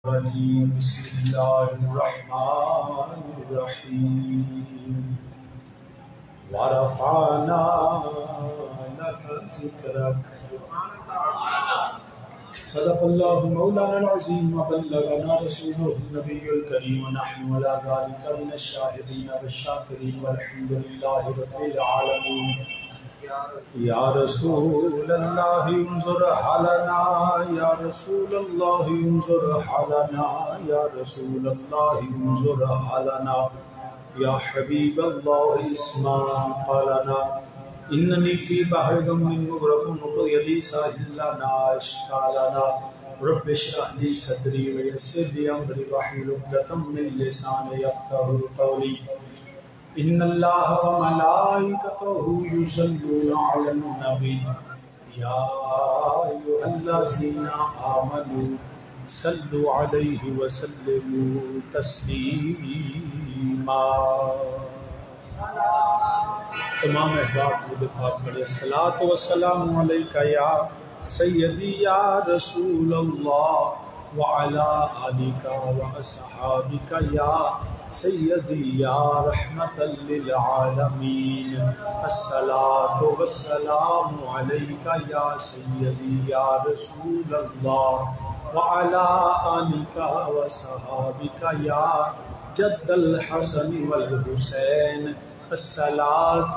الرجيم بسم الله الرحمن الرحيم ورفعنا لك ذكرك صدق الله مولانا العظيم وبلغنا رسوله النبي الكريم ونحن على ذلك من الشاهدين والشاكرين والحمد لله رب العالمين یا رسول اللہ انظر حالنا یا رسول اللہ انظر حالنا یا رسول اللہ انظر حالنا یا حبیب اللہ اسمع قالنا اننی فی بحر غم مغرق خذ یدی ساحل لنا اشکالنا رب اشرح لی صدری ویسر لی امری واحلل عقدۃ من لسانی یفقهوا قولی ان اللہ و ملائکتہ یصلون علی النبی یا ایھا الذین آمنوا صلوا علیہ وسلموا تسلیما۔ تمام احباب درود پاک پڑھیں۔ الصلاۃ والسلام علیک یا سیدی یا رسول اللہ وعلی آلک واصحابک یا سیدی یا رحمت للعالمین۔ الصلاۃ والسلام علیک یا سیدی یا رسول اللہ وعلی آلک واصحابک یا جد الحسن والحسین۔ الصلاۃ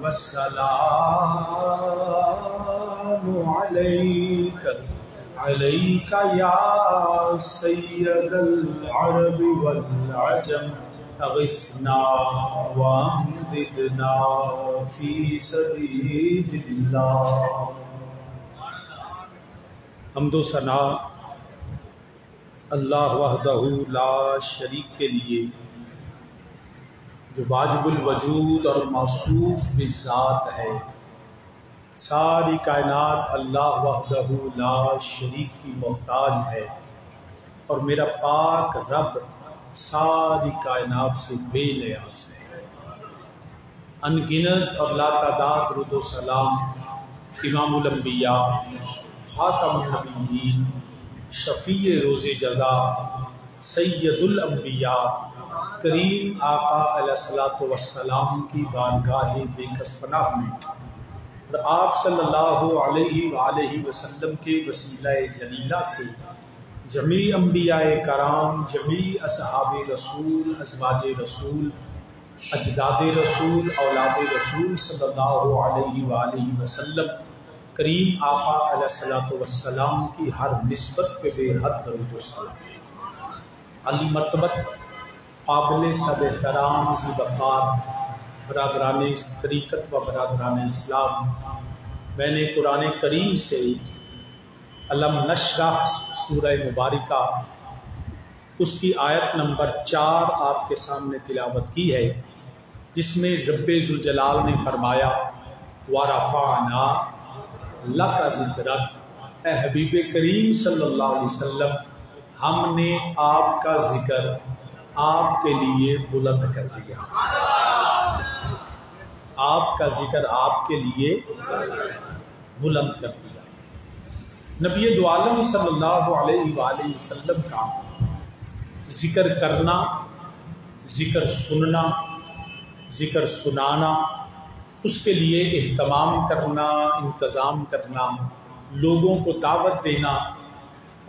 والسلام علیک علیک یا سید العرب والعجم اغثنا وامددنا فی سبیل اللہ۔ حمد و ثنا اللہ وحدہ لا شریک کے لیے جو واجب الوجود اور موصوف بالذات ہے۔ ساری کائنات اللہ وحدہ لا شریک کی محتاج ہے، اور میرا پاک رب ساری کائنات سے بے نیاز ہے۔ انگنت اور لا تعداد درود و سلام امام الانبیاء، خاتم النبیین، شفیع روز جزا، سید الانبیاء، کریم آقا علیہ الصلوۃ والسلام کی بارگاہ بے کس پناہ میں اور آپ صلی اللہ علیہ وآلہ وسلم کے وسیلہ جلیلہ سے جمیع انبیاء کرام، جمیع اصحاب رسول، ازواج رسول، اجداد رسول، اولاد رسول صلی اللہ علیہ وآلہ وسلم، کریم آقا علیہ الصلوۃ والسلام کی ہر نسبت پہ بے حد درود و سلام۔ علی مرتبت قابل سب احترام ذی وقار برادران طریقت و برادران اسلام، میں نے قرآن کریم سے علم نشرح سورہ مبارکہ اس کی آیت نمبر 4 آپ کے سامنے تلاوت کی ہے، جس میں رب ذوالجلال نے فرمایا وَرَفَعْنَا لَكَ ذِكْرَكَ، اے حبیب کریم صلی اللہ علیہ وسلم، ہم نے آپ کا ذکر آپ کے لیے بلند کر دیا۔ آپ کا ذکر آپ کے لیے بلند کر دیا۔ نبی دو عالم صلی اللہ علیہ وآلہ وسلم کا ذکر کرنا، ذکر سننا، ذکر سنانا، اس کے لیے اہتمام کرنا، انتظام کرنا، لوگوں کو دعوت دینا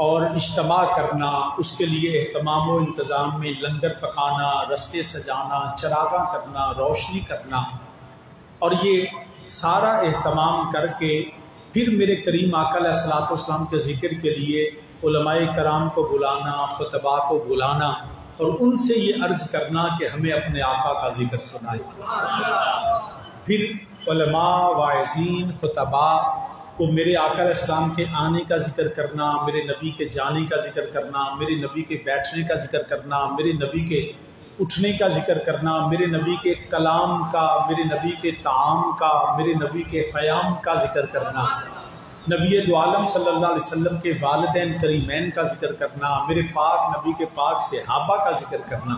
اور اجتماع کرنا، اس کے لیے اہتمام و انتظام میں لنگر پکانا، رستے سجانا، چراغاں کرنا، روشنی کرنا، اور یہ سارا اہتمام کر کے پھر میرے کریم آقا علیہ الصلوۃ والسلام کے ذکر کے لیے علماء کرام کو بلانا، خطباء کو بلانا اور ان سے یہ عرض کرنا کہ ہمیں اپنے آقا کا ذکر سنائے۔ پھر علماء، واعظین، خطباء کو میرے آقا علیہ السلام کے آنے کا ذکر کرنا، میرے نبی کے جانے کا ذکر کرنا، میرے نبی کے بیٹھنے کا ذکر کرنا، میرے نبی کے اٹھنے کا ذکر کرنا، میرے نبی کے کلام کا، میرے نبی کے طعام کا، میرے نبی کے قیام کا ذکر کرنا، نبی دو عالم صلی اللہ علیہ وسلم کے والدین کریمین کا ذکر کرنا، میرے پاک نبی کے پاک صحابہ کا ذکر کرنا،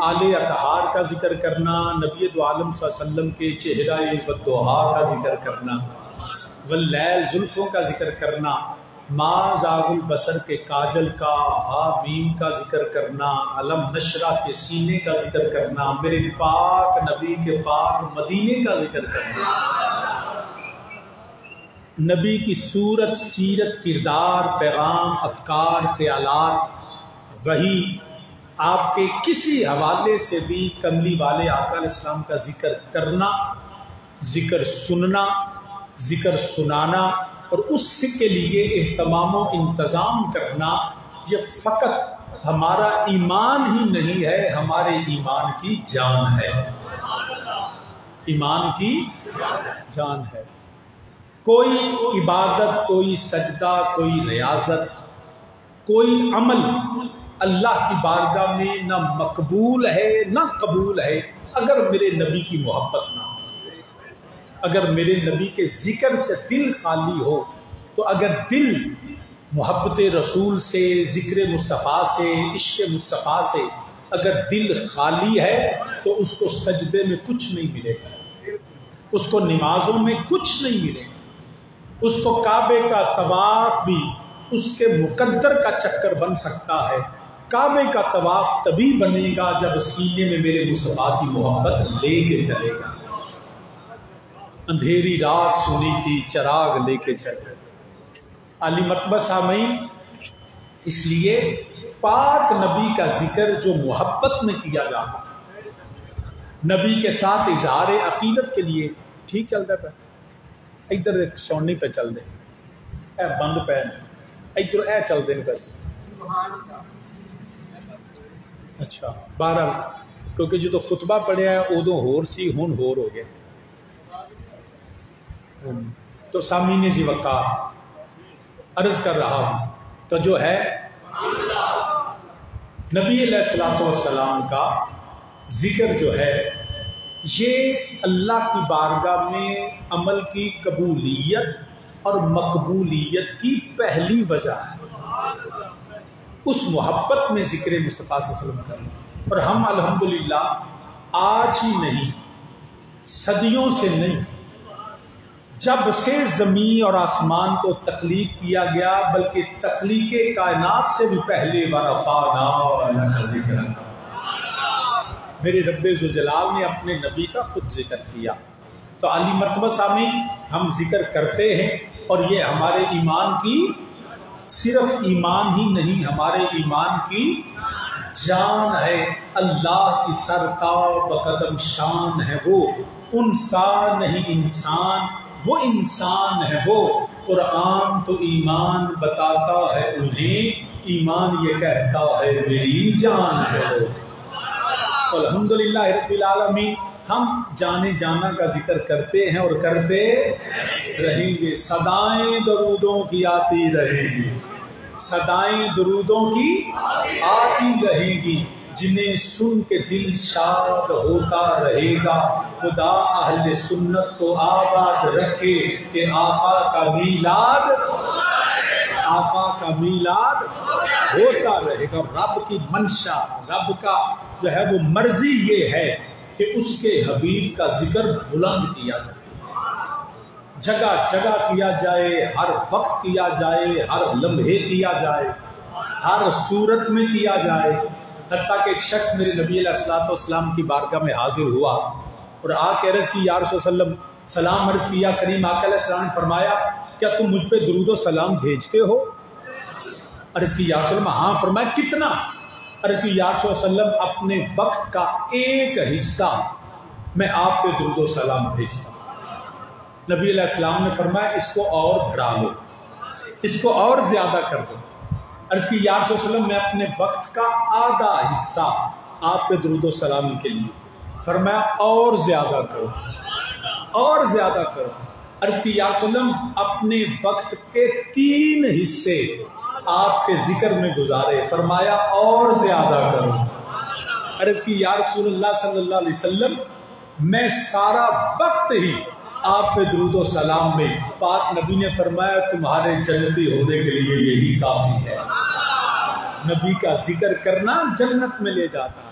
آل اطہار کا ذکر کرنا، نبی دو عالم صلی اللہ علیہ وسلم کے چہرہ والضحیٰ کا ذکر کرنا، واللیل زلفوں کا ذکر کرنا، ما زاغ البصر کے کاجل کا، حامیم کا ذکر کرنا، علم نشرہ کے سینے کا ذکر کرنا، میرے پاک نبی کے پاک مدینے کا ذکر کرنا، نبی کی صورت، سیرت، کردار، پیغام، افکار، خیالات، وہی آپ کے کسی حوالے سے بھی کملی والے آقا علیہ السلام کا ذکر کرنا، ذکر سننا، ذکر سنانا اور اس کے لیے اہتمام و انتظام کرنا، یہ فقط ہمارا ایمان ہی نہیں ہے، ہمارے ایمان کی جان ہے، ایمان کی جان ہے۔ کوئی عبادت، کوئی سجدہ، کوئی ریاضت، کوئی عمل اللہ کی بارگاہ میں نہ مقبول ہے نہ قبول ہے اگر میرے نبی کی محبت نہ ہو، اگر میرے نبی کے ذکر سے دل خالی ہو۔ تو اگر دل محبت رسول سے، ذکر مصطفیٰ سے، عشق مصطفیٰ سے اگر دل خالی ہے تو اس کو سجدے میں کچھ نہیں ملے گا، اس کو نمازوں میں کچھ نہیں ملے گا، اس کو کعبے کا طواف بھی اس کے مقدر کا چکر بن سکتا ہے۔ کعبے کا طواف تبھی بنے گا جب سینے میں میرے مصطفیٰ کی محبت لے کے چلے گا۔ اندھیری رات سنی تھی، چراغ لے کے چلے۔ علی مرتبہ سامعین، اس لیے پاک نبی کا ذکر جو محبت میں کیا جاتا، نبی کے ساتھ اظہار عقیدت کے لیے، ٹھیک چلتا ہے، ادھر سونی پہ چل دے، اے بند پہ ادھر اے چل دے بس۔ اچھا، بہرحال کیونکہ جو تو خطبہ پڑھیا ہے ادو ہور سی، ہن ہور ہو گیا۔ تو سامعین ذی وقار عرض کر رہا ہوں تو جو ہے نبی علیہ الصلوۃ والسلام کا ذکر جو ہے یہ اللہ کی بارگاہ میں عمل کی قبولیت اور مقبولیت کی پہلی وجہ ہے، اس محبت میں ذکر مصطفیٰ صلی اللہ علیہ وسلم کرنا۔ اور ہم الحمدللہ آج ہی نہیں، صدیوں سے نہیں، جب سے زمین اور آسمان کو تخلیق کیا گیا بلکہ تخلیق کائنات سے بھی پہلے وَرَفَعْنَا لَكَ ذِكْرَكَ، میرے رب ذوالجلال نے اپنے نبی کا خود ذکر کیا۔ تو علی مرتبہ سامعین، ہم ذکر کرتے ہیں اور یہ ہمارے ایمان کی، صرف ایمان ہی نہیں، ہمارے ایمان کی جان ہے۔ اللہ کی سرتاب بقدم شان ہے وہ، انسان نہیں انسان، وہ انسان ہے وہ۔ قرآن تو ایمان بتاتا ہے انہیں، ایمان یہ کہتا ہے میری جان ہے وہ۔ الحمدللہ رب العالمین، ہم جانے جانا کا ذکر کرتے ہیں اور کرتے رہیں گے۔ صدائیں درودوں کی آتی رہیں گی، صدائیں درودوں کی آتی رہیں گی، جنہیں سن کے دل شاد ہوتا رہے گا۔ خدا اہل سنت کو آباد رکھے کہ آقا کا میلاد، آقا کا میلاد ہوتا رہے گا۔ رب کی منشا، رب کا جو ہے وہ مرضی یہ ہے کہ اس کے حبیب کا ذکر بلند کیا جائے، جگہ جگہ کیا جائے، ہر وقت کیا جائے، ہر لمحے کیا جائے، ہر صورت میں کیا جائے۔ حتیٰ کہ ایک شخص میرے نبی علیہ الصلوۃ والسلام کی بارگاہ میں حاضر ہوا اور آ کے عرض کی، یا رسول اللہ، سلام عرض کیا، کریم آقا علیہ السلام نے فرمایا کیا تم مجھ پہ درود و سلام بھیجتے ہو؟ عرض کی، یا رسول اللہ، ہاں۔ فرمایا کتنا؟ عرض کی، یا رسول اللہ، اپنے وقت کا ایک حصہ میں آپ پہ درود و سلام بھیجتا ہوں۔ نبی علیہ السلام نے فرمایا اس کو اور بڑھا لو، اس کو اور زیادہ کر دو۔ عرض کی، یا رسول اللہ، میں اپنے وقت کا آدھا حصہ آپ پہ درود و سلام کے لیے۔ فرمایا اور زیادہ کرو، اور زیادہ کرو۔ عرض کی، یا رسول اللہ، اپنے وقت کے 3 حصے آپ کے ذکر میں گزارے۔ فرمایا اور زیادہ کرو۔ عرض کی، یا رسول اللہ صلی اللہ علیہ وسلم، میں سارا وقت ہی آپ پہ درود و سلام میں۔ پاک نبی نے فرمایا تمہارے جنتی ہونے کے لیے یہی کافی ہے۔ نبی کا ذکر کرنا جنت میں لے جاتا ہے۔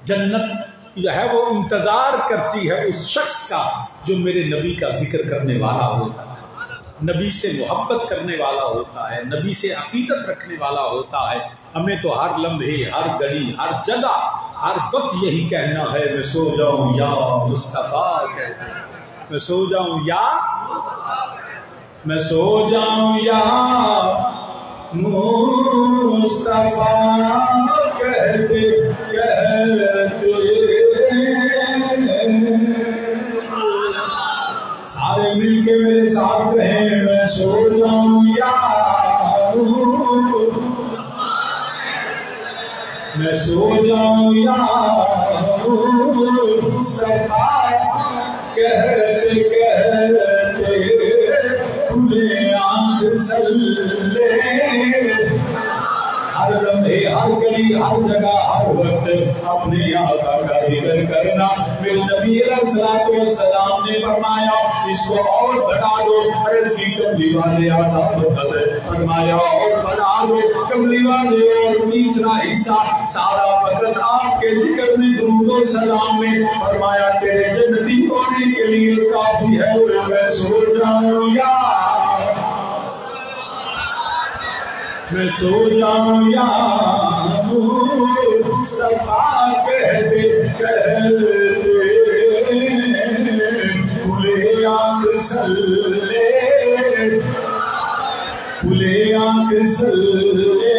جنت جو ہے وہ انتظار کرتی ہے اس شخص کا جو میرے نبی کا ذکر کرنے والا ہوتا ہے۔ نبی سے محبت کرنے والا ہوتا ہے، نبی سے عقیدت رکھنے والا ہوتا ہے، ہمیں تو ہر لمحے، ہر گھڑی، ہر جگہ، ہر وقت یہی کہنا ہے میں سو جاؤں یا مصطفیٰ، میں سو جاؤں یا، میں سو جاؤں یا مصطفیٰ کہتے کہتے، سارے مل کے میرے ساتھ کہیں میں سو جاؤں یا، میں سو جاؤں یا مصطفیٰ کہتے کہتے، کھلے آنکھ سلے، ہر لمحے، ہر گلی، ہر جگہ، ہر وقت اپنے آقا کا ذکر کرنا۔ میرے نبی علیہ الصلوۃ والسلام نے فرمایا اس کو اور بڑھا دو، عرض کی کملی والے آقا بدل فرمایا اور بڑھا دو، کملی والے اور تیسرا حصہ سارا وقت آپ کے ذکر میں، درود و سلام میں، فرمایا تیرے جنتی ہونے کے لیے کافی ہے، میں سو جاؤں یا، میں سو جاؤں یا مصطفیٰ کہتے کہتے، کھلے آنکھ سلے، کھلے آنکھ سلے۔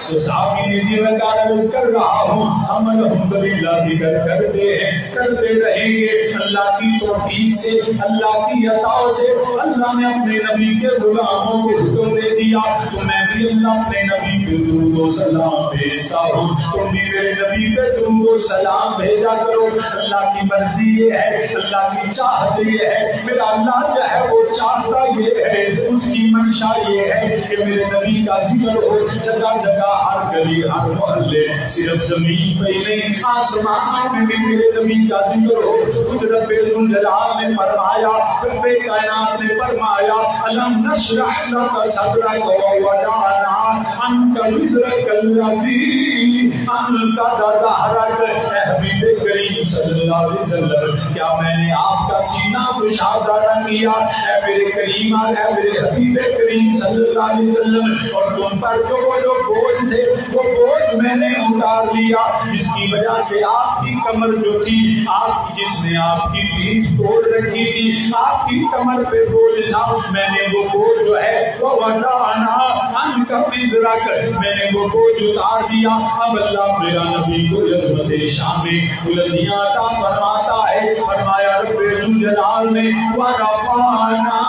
تو سامنے جی میں عرض کر رہا ہوں، ہم الحمدللہ ذکر کرتے ہیں، کرتے رہیں گے، اللہ کی توفیق سے، اللہ کی عطا سے اللہ نے اپنے نبی کے غلاموں کو حکم دے دیا، تو میں بھی اللہ اپنے نبی پہ درود و سلام بھیجتا ہوں، تم بھی میرے نبی پہ درود و سلام بھیجا کرو۔ اللہ کی مرضی یہ ہے، اللہ کی چاہت یہ ہے، میرا اللہ جو ہے وہ چاہتا یہ ہے، اس کی منشا یہ ہے کہ میرے نبی کا ذکر ہو جگہ جگہ، ہر گلی، ہر محلے، صرف زمین پہ ہی نہیں آسمان میں بھی میرے نبی کا ذکر ہو۔ خود رب ذوالجلال نے فرمایا، رب کائنات نے فرمایا، الم نشرح لک صدرک ووضعنا عنک وزرک الذی انقض ظہرک۔ اے حبیب کریم صلی اللہ علیہ وسلم، کیا میں نے آپ کا سینہ کشادہ نہ کیا؟ اے میرے کریم، اے میرے حبیب کریم صلی اللہ علیہ وسلم، اور تم پر جو بوجھ تھے وہ بوجھ میں نے اتار لیا، جس کی وجہ سے آپ کی کمر جو تھی، آپ جس نے آپ کی پیٹھ توڑ رکھی تھی، آپ کی کمر پہ بوجھ تھا، میں نے وہ بوجھ جو ہے وہ وضعنا عنک وزرک، میں نے وہ بوجھ اتار دیا۔ اب اللہ میرا نبی کو عظمت شان میں بلندیاں عطا فرماتا ہے، فرمایا رب ذوالجلال نے ورفعنا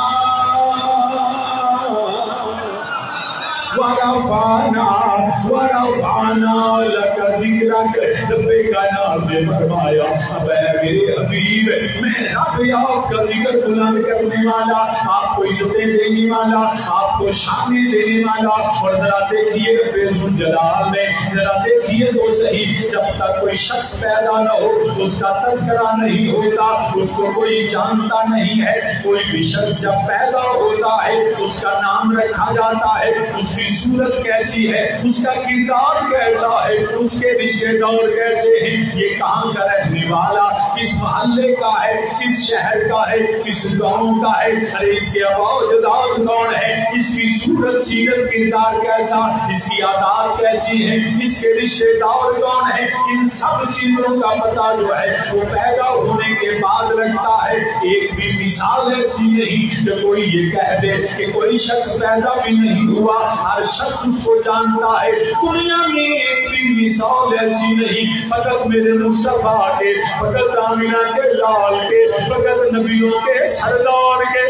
ورفعنا لک ذکرک، رب کائنات نے فرمایا اب اے میرے حبیب، میں رب آپ کا ذکر بلند کرنے والا، آپ کو عزتیں دینے والا، آپ کو شانیں دینے والا۔ اور ذرا دیکھیے رب ذوالجلال نے، ذرا دیکھیے تو صحیح، جب تک کوئی شخص پیدا نہ ہو اس کا تذکرہ نہیں ہوتا، اس کو کوئی جانتا نہیں ہے۔ کوئی بھی شخص جب پیدا ہوتا ہے اس کا نام رکھا جاتا ہے، اس کی صورت کیسی ہے، اس کا کردار کیسا ہے، اس کے رشتے دار کیسے ہیں، یہ کہاں کا رہنے والا، کس محلے کا ہے، کس شہر کا ہے، کس گاؤں کا ہے، ارے اس کے ابا و اجداد کون ہے، اس کی صورت سیرت کردار کیسا، اس کی عادات کیسی ہیں، اس کے رشتے دار کون ہیں، ان سب چیزوں کا پتہ جو ہے وہ پیدا ہونے کے بعد رکھتا ہے۔ ایک بھی مثال ایسی نہیں کہ کوئی یہ کہہ دے کہ کوئی شخص پیدا بھی نہیں ہوا، ہر شخص اس کو جانتا ہے۔ دنیا میں ایک بھی مثال ایسی نہیں، فقط میرے مصطفیٰ کے، فقط آمینہ کے لال کے، فقط نبیوں کے سردار کے،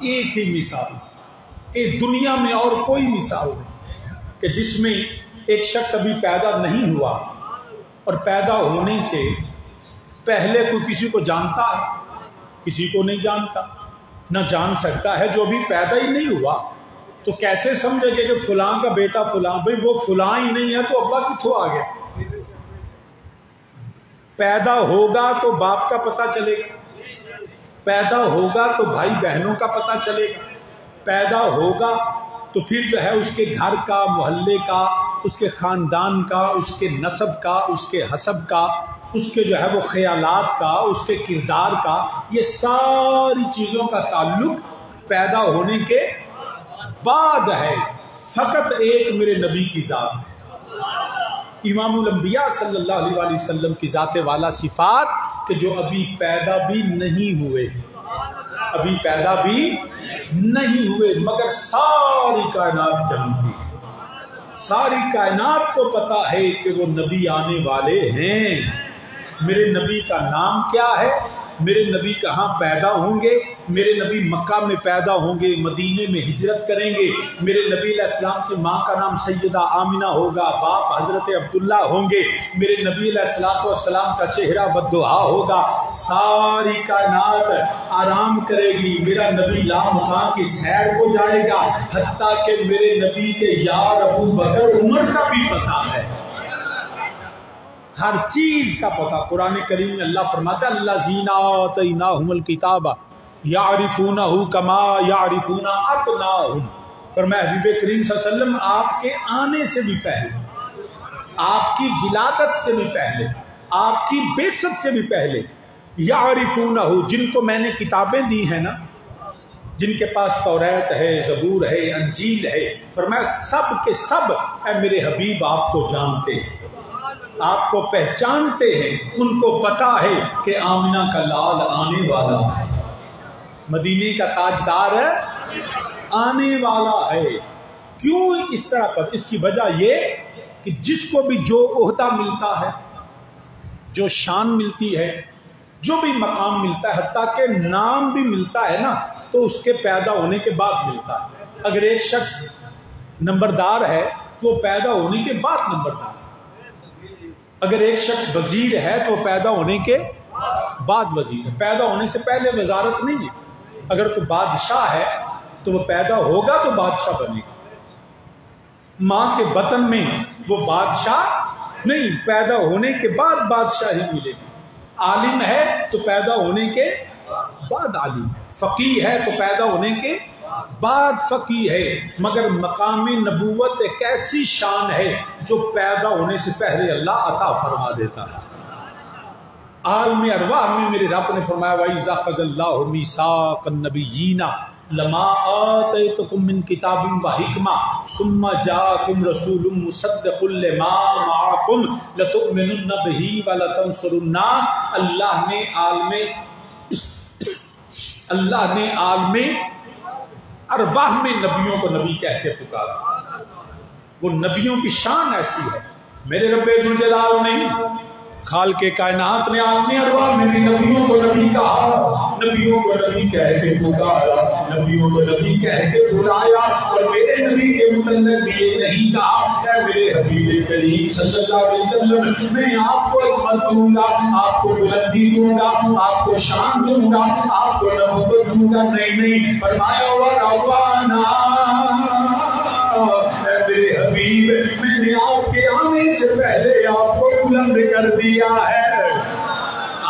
ایک ہی مثال، ایک دنیا میں اور کوئی مثال نہیں کہ جس میں ایک شخص ابھی پیدا نہیں ہوا اور پیدا ہونے سے پہلے کوئی کسی کو جانتا ہے، کسی کو نہیں جانتا، نہ جان سکتا ہے۔ جو ابھی پیدا ہی نہیں ہوا تو کیسے سمجھے گے کہ فلاں کا بیٹا فلاں، بھئی وہ فلاں ہی نہیں ہے تو ابا کتھوں آ گیا؟ پیدا ہوگا تو باپ کا پتہ چلے گا، پیدا ہوگا تو بھائی بہنوں کا پتہ چلے گا، پیدا ہوگا تو پھر جو ہے اس کے گھر کا، محلے کا، اس کے خاندان کا، اس کے نسب کا، اس کے حسب کا اس کے جو ہے وہ خیالات کا، اس کے کردار کا، یہ ساری چیزوں کا تعلق پیدا ہونے کے بعد ہے۔ فقط ایک میرے نبی کی ذات ہے، امام الانبیاء صلی اللہ علیہ وسلم کی ذات والا صفات کہ جو ابھی پیدا بھی نہیں ہوئے، ابھی پیدا بھی نہیں ہوئے، مگر ساری کائنات جانتی ہے، ساری کائنات کو پتا ہے کہ وہ نبی آنے والے ہیں۔ میرے نبی کا نام کیا ہے، میرے نبی کہاں پیدا ہوں گے، میرے نبی مکہ میں پیدا ہوں گے، مدینے میں ہجرت کریں گے، میرے نبی علیہ السلام کی ماں کا نام سیدہ آمنہ ہوگا، باپ حضرت عبداللہ ہوں گے، میرے نبی علیہ السلام کا چہرہ بددعا ہوگا، ساری کائنات آرام کرے گی، میرا نبی لامکان کی سیر کو جائے گا، حتیٰ کہ میرے نبی کے یار ابو بکر عمر کا بھی پتہ ہے، ہر چیز کا پتہ۔ قرآن کریم میں اللہ فرماتا ہے الذین آتیناہم الکتاب یعرفونہ کما یعرفون ابناءہم۔ فرمایا حبیب کریم صلی اللہ علیہ وسلم آپ کے آنے سے بھی پہلے، آپ کی ولادت سے بھی پہلے، آپ کی بعثت سے بھی پہلے، یعرفونہ، جن کو میں نے کتابیں دی ہیں نا، جن کے پاس توریت ہے، زبور ہے، انجیل ہے، فرمایا سب کے سب اے میرے حبیب آپ کو جانتے ہیں، آپ کو پہچانتے ہیں، ان کو پتا ہے کہ آمنہ کا لال آنے والا ہے، مدینے کا تاجدار آنے والا ہے۔ کیوں اس طرح پر؟ اس کی وجہ یہ کہ جس کو بھی جو عہدہ ملتا ہے، جو شان ملتی ہے، جو بھی مقام ملتا ہے، حتیٰ کہ نام بھی ملتا ہے نا، تو اس کے پیدا ہونے کے بعد ملتا ہے۔ اگر ایک شخص نمبردار ہے تو وہ پیدا ہونے کے بعد نمبردار ہے، اگر ایک شخص وزیر ہے تو پیدا ہونے کے بعد وزیر ہے، پیدا ہونے سے پہلے وزارت نہیں ہے۔ اگر کوئی بادشاہ ہے تو وہ پیدا ہوگا تو بادشاہ بنے گا، ماں کے بطن میں وہ بادشاہ نہیں، پیدا ہونے کے بعد بادشاہی ملے گی۔ عالم ہے تو پیدا ہونے کے بعد عالم، فقیہ ہے تو پیدا ہونے کے بعد فقیہ ہے، مگر مقام نبوت ایک ایسی شان ہے جو پیدا ہونے سے پہلے اللہ عطا فرما دیتا ہے۔ عالم ارواح میں میرے رب نے فرمایا وَإِذَا أَخَذَ اللَّهُ مِيثَاقَ النَّبِيِّينَ لَمَا آتَيْتُكُم مِّن كِتَابٍ وَحِكْمَةٍ ثُمَّ جَاءَكُمْ رَسُولٌ مُّصَدِّقٌ لِّمَا مَعَكُمْ لَتُؤْمِنُنَّ بِهِ وَلَتَنصُرُنَّهُ۔ اللہ نے عالم ارواح میں نبیوں کو نبی کہہ کے پکارا، وہ نبیوں کی شان ایسی ہے۔ میرے رب ذوالجلال نے، خالق کائنات نے عالم ارواح میں بھی نبیوں کو نبی کہا، نبیوں کو نبی کہہ کے پکارا، نبیوں کو نبی کہہ کے بلایا، اور میرے نبی کے متعلق بھی یہ نہیں کہا اے میرے حبیب کریم صلی اللہ علیہ وسلم میں آپ کو عظمت دوں گا، آپ کو بلندی دوں گا، آپ کو شان دوں گا، آپ کو نبوت دوں گا، نہیں، فرمایا وَرَفَعْنَا، اے میرے حبیب میں نے آپ کے آنے سے پہلے آپ کو بلند کر دیا ہے،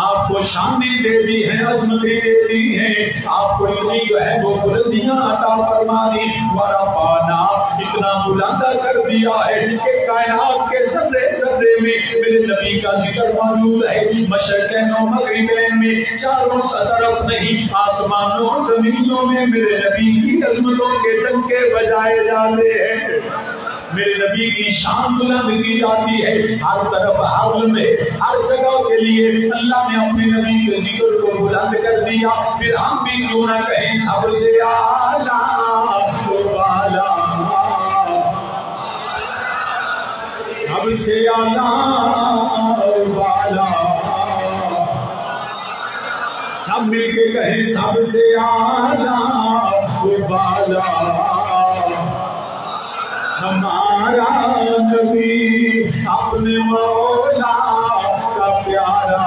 آپ کو شانیں دے دی ہیں، عظمتیں دے دی ہیں، آپ کو اتنی جو ہے وہ بلندیاں عطا فرما دی، ورفعنا، اتنا بلندہ کر دیا ہے کہ کائنات کے ذرے ذرے میں میرے نبی کا ذکر موجود ہے، مشرقین و مغربین میں، چاروں طرف نہیں، آسمانوں اور زمینوں میں میرے نبی کی عظمتوں کے ڈنکے بجائے جاتے ہیں، میرے نبی کی شان بلند کی جاتی ہے، ہر طرف ہر میں ہر جگہ کے لیے اللہ نے اپنے نبی کے ذکر کو بلند کر دیا۔ پھر ہم بھی کیوں نہ کہیں سب سے اعلیٰ والا، سب سے اعلیٰ والا، سب مل کے کہیں سب سے اعلیٰ والا، ہمارا نبی اپنے مولا کا پیارا،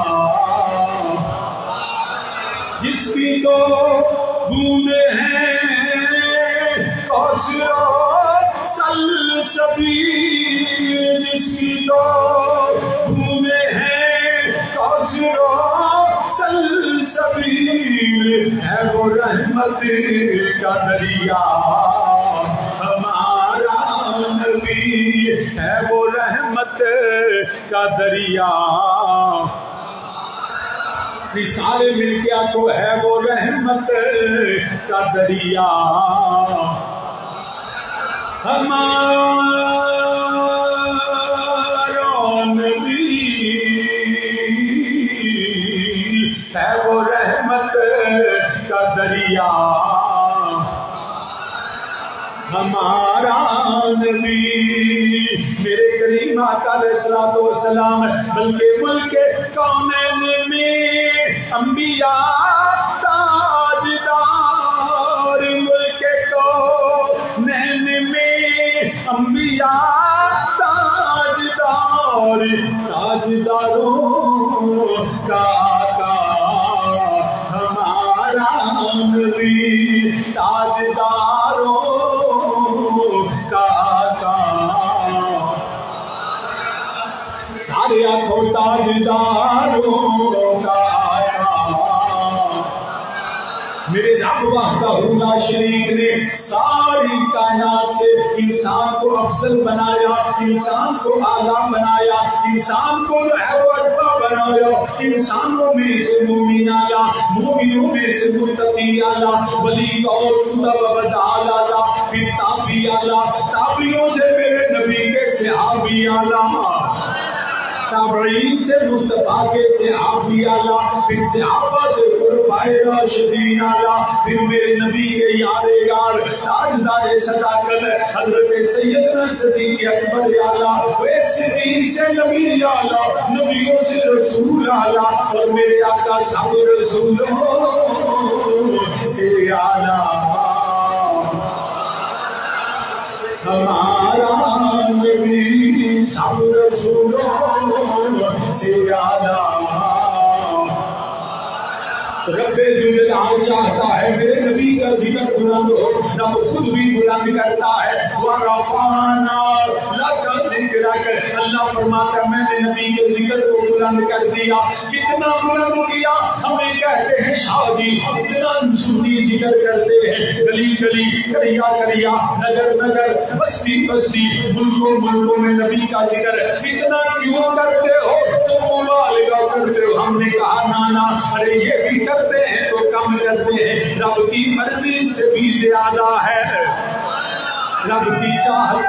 جس کی تو بوندیں ہیں کوثر و سلسبیل، جس کی تو بوندیں ہیں کوثر و سلسبیل، ہے وہ رحمت کا دریا، ہمارا نبی ہے وہ رحمت کا دریا۔ سارے مل گیا تو ہے وہ رحمت کا دریا ہمارا نبی ہے وہ رحمت کا دریا ہمارا نبی میرے کریم آقا علیہ الصلوۃ والسلام بلکہ ملک کونین میں انبیاء تاجدار ملک کونین میں انبیاء تاجدار تاجداروں کا آقا ہمارا نبی تاجداروں سارے آنکھوں تاجداروں کا میرے رب وحدہ لا شریک نے ساری کائنات سے انسان کو افضل بنایا، انسان کو اعلیٰ بنایا، انسان کو جو ہے وہ ارفع بنایا، انسانوں میں سے مومن آیا، مومنوں میں سے متقی آیا، ولی غوث وبد آیا، پھر تابعی آیا، تابعیوں سے میرے نبی کے صحابی آیا، تابعین سے مصطفیٰ کے صحابی آیا، پھر صحابہ سے خلفائے راشدین آیا، پھر میرے نبی کے یار یار تاجدار صداقت حضرت سیدنا صدیق اکبر آیا، وہ صدیق سے نبی آیا، نبیوں سے رسول آیا، اور میرے آقا سب رسولوں سے آیا ہمارا نبی سب رسولوں سے آیا رب ذوالجلال چاہتا ہے میرے نبی کا ذکر بلند ہو، رب خود بھی بلند کرتا ہے وَرَفَعْنَا لَكَ ذِكْرَكَ اللہ فرماتا ہے میں نے نبی کے ذکر کو بلند کر دیا، کتنا بلند کیا ہمیں کہتے ہیں شاہ جی اتنا سنی ذکر کرتے ہیں، گلی گلی کریا کریا نگر نگر بستی بستی ملکوں ملکوں میں نبی کا ذکر اتنا کیوں کرتے ہو تم مبالغہ کرتے ہو، ہم نے کہا نانا ارے یہ بھی کرتے ہیں تو کم کرتے ہیں، رب کی مرضی سے بھی زیادہ ہے، رب کی چاہت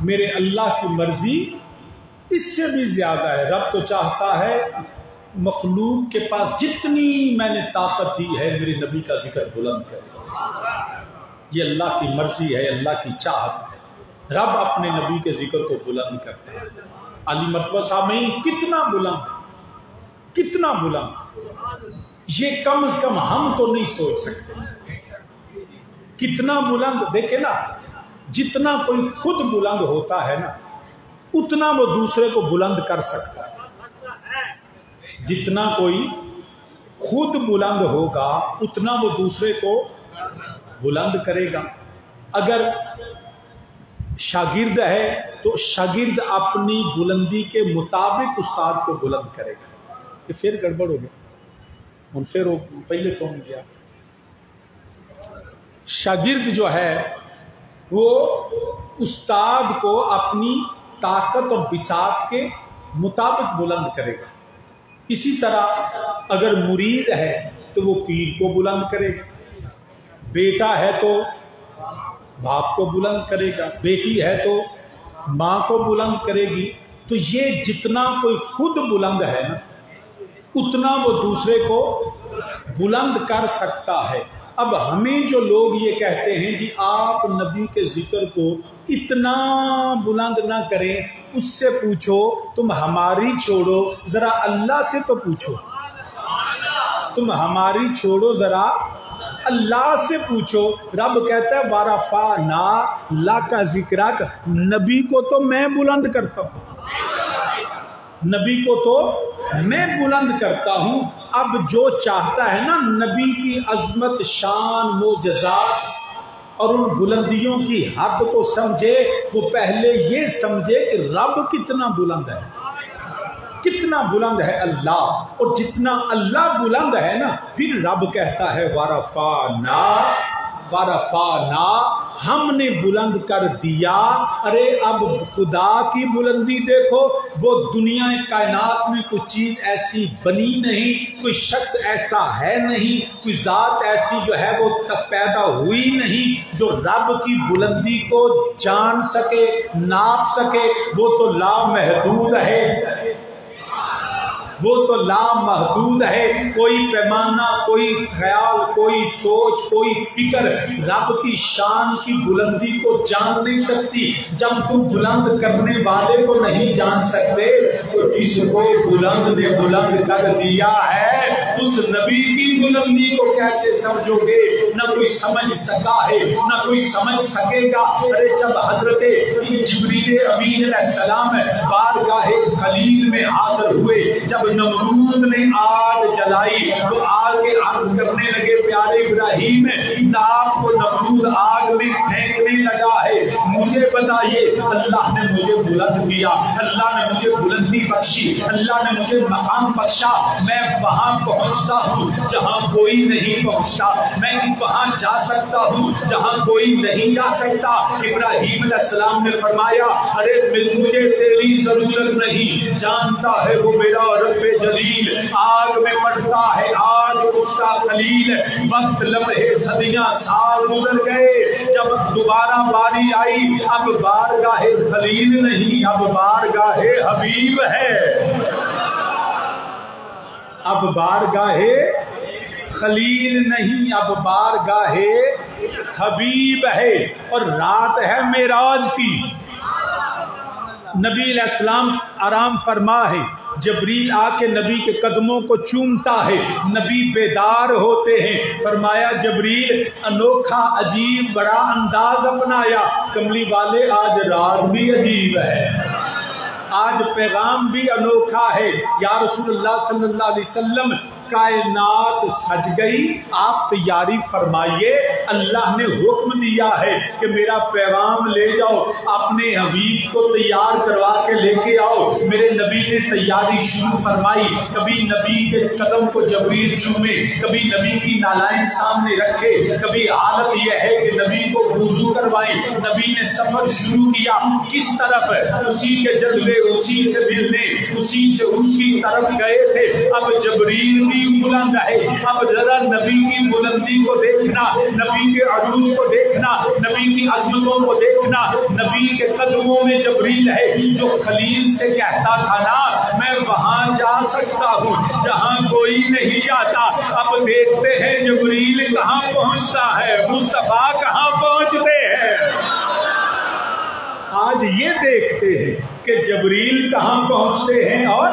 میرے اللہ کی مرضی اس سے بھی زیادہ ہے، رب تو چاہتا ہے مخلوق کے پاس جتنی میں نے طاقت دی ہے میرے نبی کا ذکر بلند کرے، یہ اللہ کی مرضی ہے، اللہ کی چاہت ہے، رب اپنے نبی کے ذکر کو بلند کرتے ہیں۔ علی مرتبہ سامعین کتنا بلند، کتنا بلند، یہ کم از کم ہم تو نہیں سوچ سکتے کتنا بلند۔ دیکھیں نا جتنا کوئی خود بلند ہوتا ہے نا اتنا وہ دوسرے کو بلند کر سکتا ہے، جتنا کوئی خود بلند ہوگا اتنا وہ دوسرے کو بلند کرے گا۔ اگر شاگرد ہے تو شاگرد اپنی بلندی کے مطابق استاد کو بلند کرے گا، یہ پھر گڑبڑ ہو گیا، پھر وہ پہلے تو ہو گیا۔ شاگرد جو ہے وہ استاد کو اپنی طاقت اور بساط کے مطابق بلند کرے گا، اسی طرح اگر مرید ہے تو وہ پیر کو بلند کرے گا، بیٹا ہے تو باپ کو بلند کرے گا، بیٹی ہے تو ماں کو بلند کرے گی۔ تو یہ جتنا کوئی خود بلند ہے نا اتنا وہ دوسرے کو بلند کر سکتا ہے۔ اب ہمیں جو لوگ یہ کہتے ہیں جی آپ نبی کے ذکر کو اتنا بلند نہ کریں، اس سے پوچھو تم ہماری چھوڑو ذرا اللہ سے تو پوچھو، تم ہماری چھوڑو ذرا اللہ سے پوچھو۔ رب کہتا ہے وَرَفَعْنَا لَكَ ذِكْرَكَ، نبی کو تو میں بلند کرتا ہوں، نبی کو تو میں بلند کرتا ہوں۔ اب جو چاہتا ہے نا نبی کی عظمت شان معجزات اور ان بلندیوں کی حد کو سمجھے، وہ پہلے یہ سمجھے کہ رب کتنا بلند ہے، کتنا بلند ہے اللہ، اور جتنا اللہ بلند ہے نا، پھر رب کہتا ہے وَرَفَعْنَا وَرَفَعْنَا، ہم نے بلند کر دیا۔ ارے اب خدا کی بلندی دیکھو، وہ دنیا کائنات میں کوئی چیز ایسی بنی نہیں، کوئی شخص ایسا ہے نہیں، کوئی ذات ایسی جو ہے وہ پیدا ہوئی نہیں جو رب کی بلندی کو جان سکے، ناپ سکے۔ وہ تو لامحدود ہے، وہ تو لامحدود ہے، کوئی پیمانہ، کوئی خیال، کوئی سوچ، کوئی فکر رب کی شان کی بلندی کو جان نہیں سکتی۔ جب تم بلند کرنے والے کو نہیں جان سکتے تو جس کو بلند نے بلند کر دیا ہے اس نبی کی بلندی کو کیسے سمجھو گے؟ نہ کوئی سمجھ سکا ہے، نہ کوئی سمجھ سکے گا۔ ارے جب حضرت جبریل امین علیہ السلام بارگاہ خلیل میں حاضر ہوئے، جب نمرود نے آگ جلائی تو آگ کے عرض کرنے لگے پیارے ابراہیم، آپ کو نمرود آگ میں پھینکنے لگا ہے، مجھے بتائیے اللہ نے مجھے بلند کیا، اللہ نے مجھے بلندی بخشی، اللہ نے مجھے مقام بخشا، میں وہاں پہنچتا ہوں جہاں کوئی نہیں پہنچتا، میں وہاں جا سکتا ہوں جہاں کوئی نہیں جا سکتا۔ ابراہیم علیہ السلام نے فرمایا ارے مجھے تیری ضرورت نہیں، جانتا ہے وہ میرا رب جلیل آگ میں پڑتا ہے، آج اس کا خلیل۔ وقت لمحے صدیاں سال گزر گئے، جب دوبارہ باری آئی اب بارگاہ خلیل نہیں، اب بارگاہ حبیب ہے، اب بارگاہ خلیل نہیں، اب بارگاہ حبیب ہے۔ اور رات ہے معراج کی، نبی علیہ السلام آرام فرما ہے، جبریل آ کے نبی کے قدموں کو چومتا ہے، نبی بیدار ہوتے ہیں۔ فرمایا جبریل انوکھا عجیب بڑا انداز اپنایا، کملی والے آج رات بھی عجیب ہے، آج پیغام بھی انوکھا ہے۔ یا رسول اللہ صلی اللہ علیہ وسلم کائنات سج گئی، آپ تیاری فرمائیے، اللہ نے حکم دیا ہے کہ میرا پیغام لے جاؤ، اپنے حبیب کو تیار کروا کے لے کے آؤ۔ میرے نبی نے تیاری شروع فرمائی، کبھی نبی کے قدم کو جبریل چومے، کبھی نبی کی نالائن سامنے رکھے، کبھی حالت یہ ہے کہ نبی کو وضو کروائیں۔ نبی نے سفر شروع کیا، کس طرف؟ اسی کے جلوے، اسی سے ملنے، اسی سے اس کی طرف گئے تھے۔ اب جبریل بھی بلند ہے، اب ذرا نبی کی بلندی کو دیکھنا، نبی کے عروج کو دیکھنا، نبی کی عظمتوں کو دیکھنا۔ نبی کے قدموں میں جبریل ہے جو خلیل سے کہتا تھا نا میں وہاں جا سکتا ہوں جہاں کوئی نہیں جاتا۔ اب دیکھتے ہیں جبریل کہاں پہنچتا ہے، مصطفیٰ کہاں پہنچتے ہیں۔ آج یہ دیکھتے ہیں کہ جبریل کہاں پہنچتے ہیں اور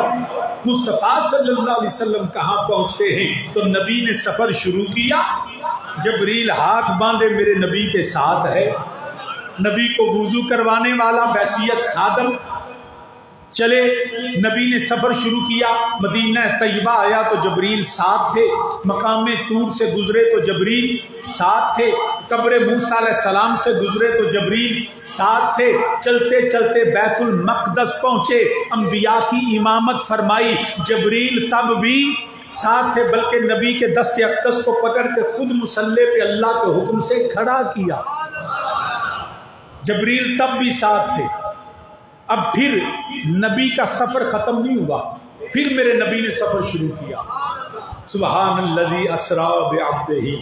مصطفیٰ صلی اللہ علیہ وسلم کہاں پہنچتے ہیں۔ تو نبی نے سفر شروع کیا، جبریل ہاتھ باندھے میرے نبی کے ساتھ ہے، نبی کو وضو کروانے والا بحیثیت خادم چلے۔ نبی نے سفر شروع کیا، مدینہ طیبہ آیا تو جبریل ساتھ تھے، مقام طور سے گزرے تو جبریل ساتھ تھے، قبر موسیٰ علیہ السلام سے گزرے تو جبریل ساتھ تھے، چلتے چلتے بیت المقدس پہنچے، انبیاء کی امامت فرمائی، جبریل تب بھی ساتھ تھے، بلکہ نبی کے دست اقدس کو پکڑ کے خود مصلی پہ اللہ کے حکم سے کھڑا کیا۔ جبریل تب بھی ساتھ تھے۔ اب پھر نبی کا سفر ختم نہیں ہوا، پھر میرے نبی نے سفر شروع کیا۔ سبحان الذی اسریٰ بعبدہ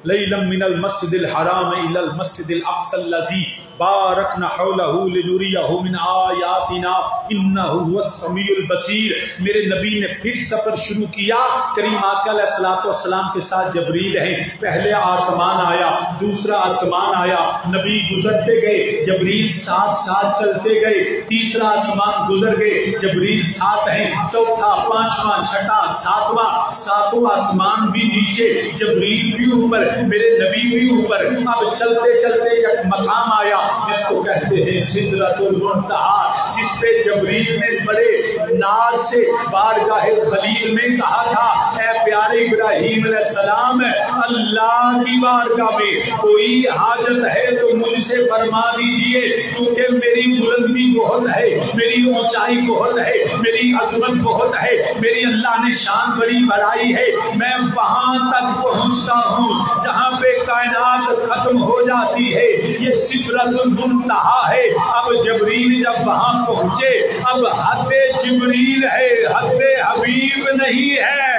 لیلا من المسجد الحرام الی المسجد الاقصی الذی بارکنا حولہ لنریہ من آیاتنا انہ هو السمیع البصیر۔ میرے نبی نے پھر سفر شروع کیا، کریم آقا علیہ الصلوۃ والسلام کے ساتھ جبریل ہیں، پہلے آسمان آیا، دوسرا آسمان آیا، نبی گزرتے گئے، جبریل ساتھ ساتھ چلتے گئے، تیسرا آسمان گزر گئے، جبریل ساتھ ہیں، چوتھا، پانچواں، چھٹا، ساتواں، ساتواں آسمان بھی نیچے، جبریل بھی اوپر، میرے نبی بھی اوپر۔ اب چلتے چلتے جب مقام آیا جس کو کہتے ہیں سدرۃ المنتہا، جس پہ جبریل نے بڑے ناز سے بارگاہ خلیل میں کہا تھا اے پیارے ابراہیم علیہ السلام اللہ کی بارگاہ میں کوئی حاجت ہے تو مجھ سے فرما دیجئے، کیونکہ میری بلندی بہت ہے، میری اونچائی بہت ہے، میری عظمت بہت ہے، میری اللہ نے شان بڑی بڑائی ہے، میں وہاں تک پہنچتا ہوں جہاں پہ کائنات ختم ہو جاتی ہے، یہ سدرۃ المنتہا ہے۔ اب جبریل جب وہاں پہنچے، اب حد جبریل ہے، حد حبیب نہیں ہے،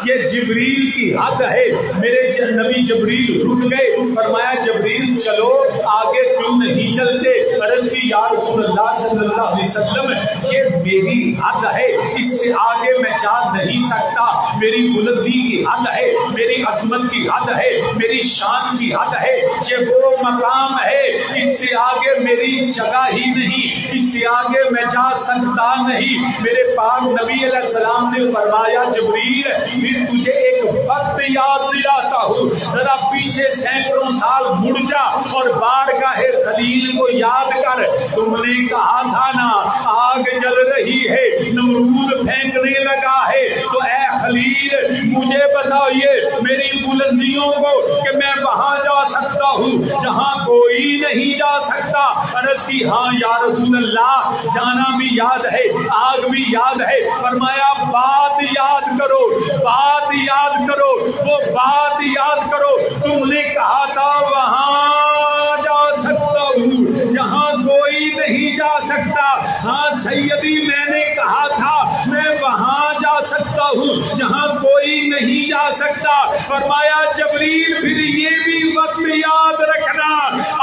یہ جبریل کی حد ہے۔ میرے نبی جبریل رک گئے، فرمایا جبریل چلو آگے کیوں نہیں چلتے؟ عرض کی یا رسول اللہ صلی اللہ علیہ وسلم یہ میری حد ہے، اس سے آگے میں جا نہیں سکتا، میری بلندی کی حد ہے، میری عظمت کی حد ہے، میری شان کی حد ہے، یہ وہ مقام ہے، اس سے آگے میری جگہ ہی نہیں، اس سے آگے میں جا سکتا نہیں۔ میرے پاک نبی علیہ السلام نے فرمایا جبریل تجھے ایک وقت یاد دلاتا ہوں، ذرا پیچھے سینکڑوں سال مڑ جا اور بارگاہ خلیل کو یاد کر۔ تم نے کہا تھا نا آگ جل رہی ہے، نمرود پھینکنے لگا ہے، تو اے خلیل مجھے بتائیے میری بلندیوں کو کہ میں وہاں جا سکتا ہوں جہاں کوئی نہیں جا سکتا۔ عرض کی ہاں یا رسول اللہ، جانا بھی یاد ہے، آگ بھی یاد ہے۔ فرمایا بات یاد کرو، بات یاد کرو، وہ بات یاد کرو، تم نے کہا تھا وہاں جا سکتا ہوں جہاں کوئی نہیں جا سکتا۔ ہاں سیدی میں نے کہا تھا میں وہاں جا سکتا ہوں جہاں کوئی نہیں جا سکتا۔ فرمایا جبریل پھر یہ بھی وقت یاد رکھنا،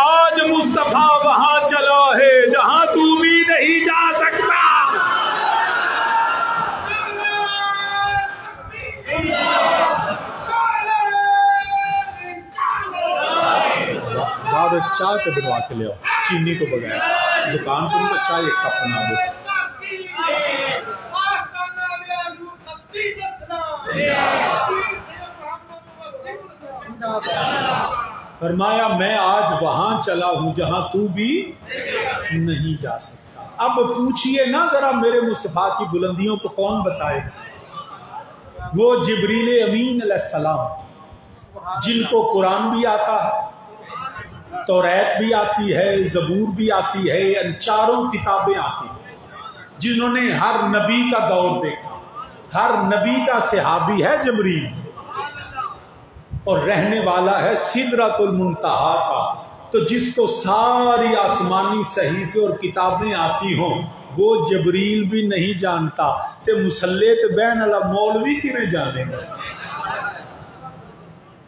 آج مصطفیٰ وہاں چلا ہے جہاں تو بھی نہیں جا سکتا۔ چائے پہ بنوا کے لے آؤ، چینی تو بغیر، دکان پر تو چائے ایک کپ بنا دو۔ فرمایا میں آج وہاں چلا ہوں جہاں تو بھی نہیں جا سکتا۔ اب پوچھئے نا ذرا میرے مصطفیٰ کی بلندیوں کو کون بتائے؟ وہ جبریل امین علیہ السلام، جن کو قرآن بھی آتا ہے، توریت بھی آتی ہے، زبور بھی آتی ہے، ان چاروں کتابیں آتی ہیں، جنہوں نے ہر نبی کا دور دیکھا، ہر نبی کا صحابی ہے جبریل، اور رہنے والا ہے سدرۃ المنتہا کا۔ تو جس کو ساری آسمانی صحیفے اور کتابیں آتی ہوں وہ جبریل بھی نہیں جانتا، تے مسلط بین اللہ مولوی کی میں جانے گا؟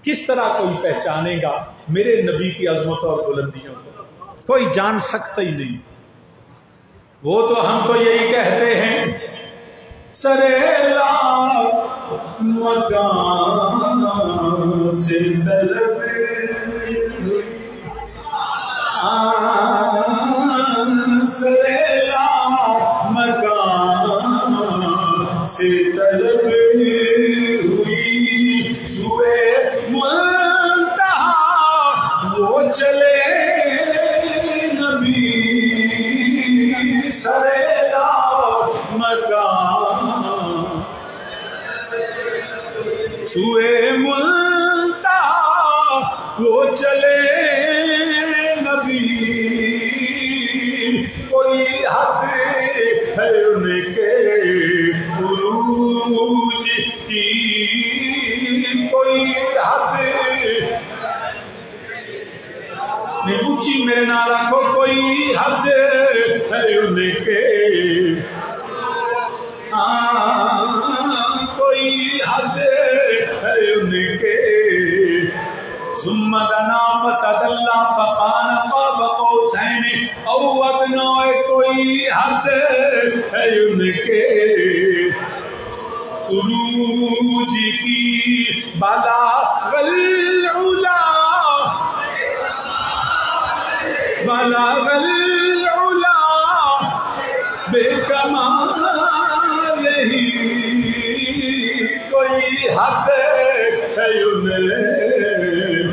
کس طرح کوئی پہچانے گا میرے نبی کی عظمت اور بلندیوں کو؟ کوئی جان سکتا ہی نہیں۔ وہ تو ہم تو یہی کہتے ہیں سریلا مکان سے طلب سریلا مکان سے طلب ہوئی، سوئے منتہا وہ چلے نبی، سریلا مکان سوئے منتہا وہ چلے نبی، کوئی حد ہے ان کے عروج کی، کوئی حد نہیں پوچھی میرے نال رکھو، کوئی حد ہے ان کے، کوئی حد ہے ان کے۔ ثم دنا فتدلى فكان قاب قوسين او ادنى، کوئی حد ہے ان کے عروج کی، بلغ العلا بلغ العلا بکمالہ، کوئی حد ہے انہیں،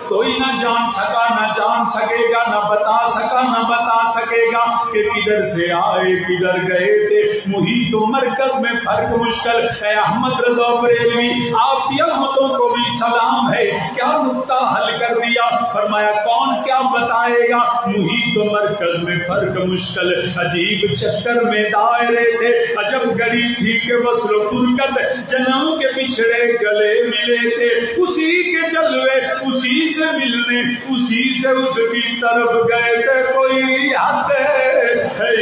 کوئی نہ جان سکا، نہ جان سکے گا، نہ بتا سکا، نہ بتا سکے گا۔ کہ کدھر سے آئے کدھر گئے تھے، محیط و مرکز میں فرق مشکل۔ اے احمد رضا بریلوی آپ کی عظمتوں کو بھی سلام ہے، کیا نقطہ حل کر دیا؟ فرمایا کون کیا بتائے گا، محیط و مرکز میں فرق مشکل، عجیب چکر میں دائرے تھے، عجب گڑی تھی کہ وصل و فرقت جنم کے بچھڑے گلے ملے تھے، اسی کے جلوے اسی سے ملنے اسی سے اس کی طرف گئے تھے، کوئی حد ہے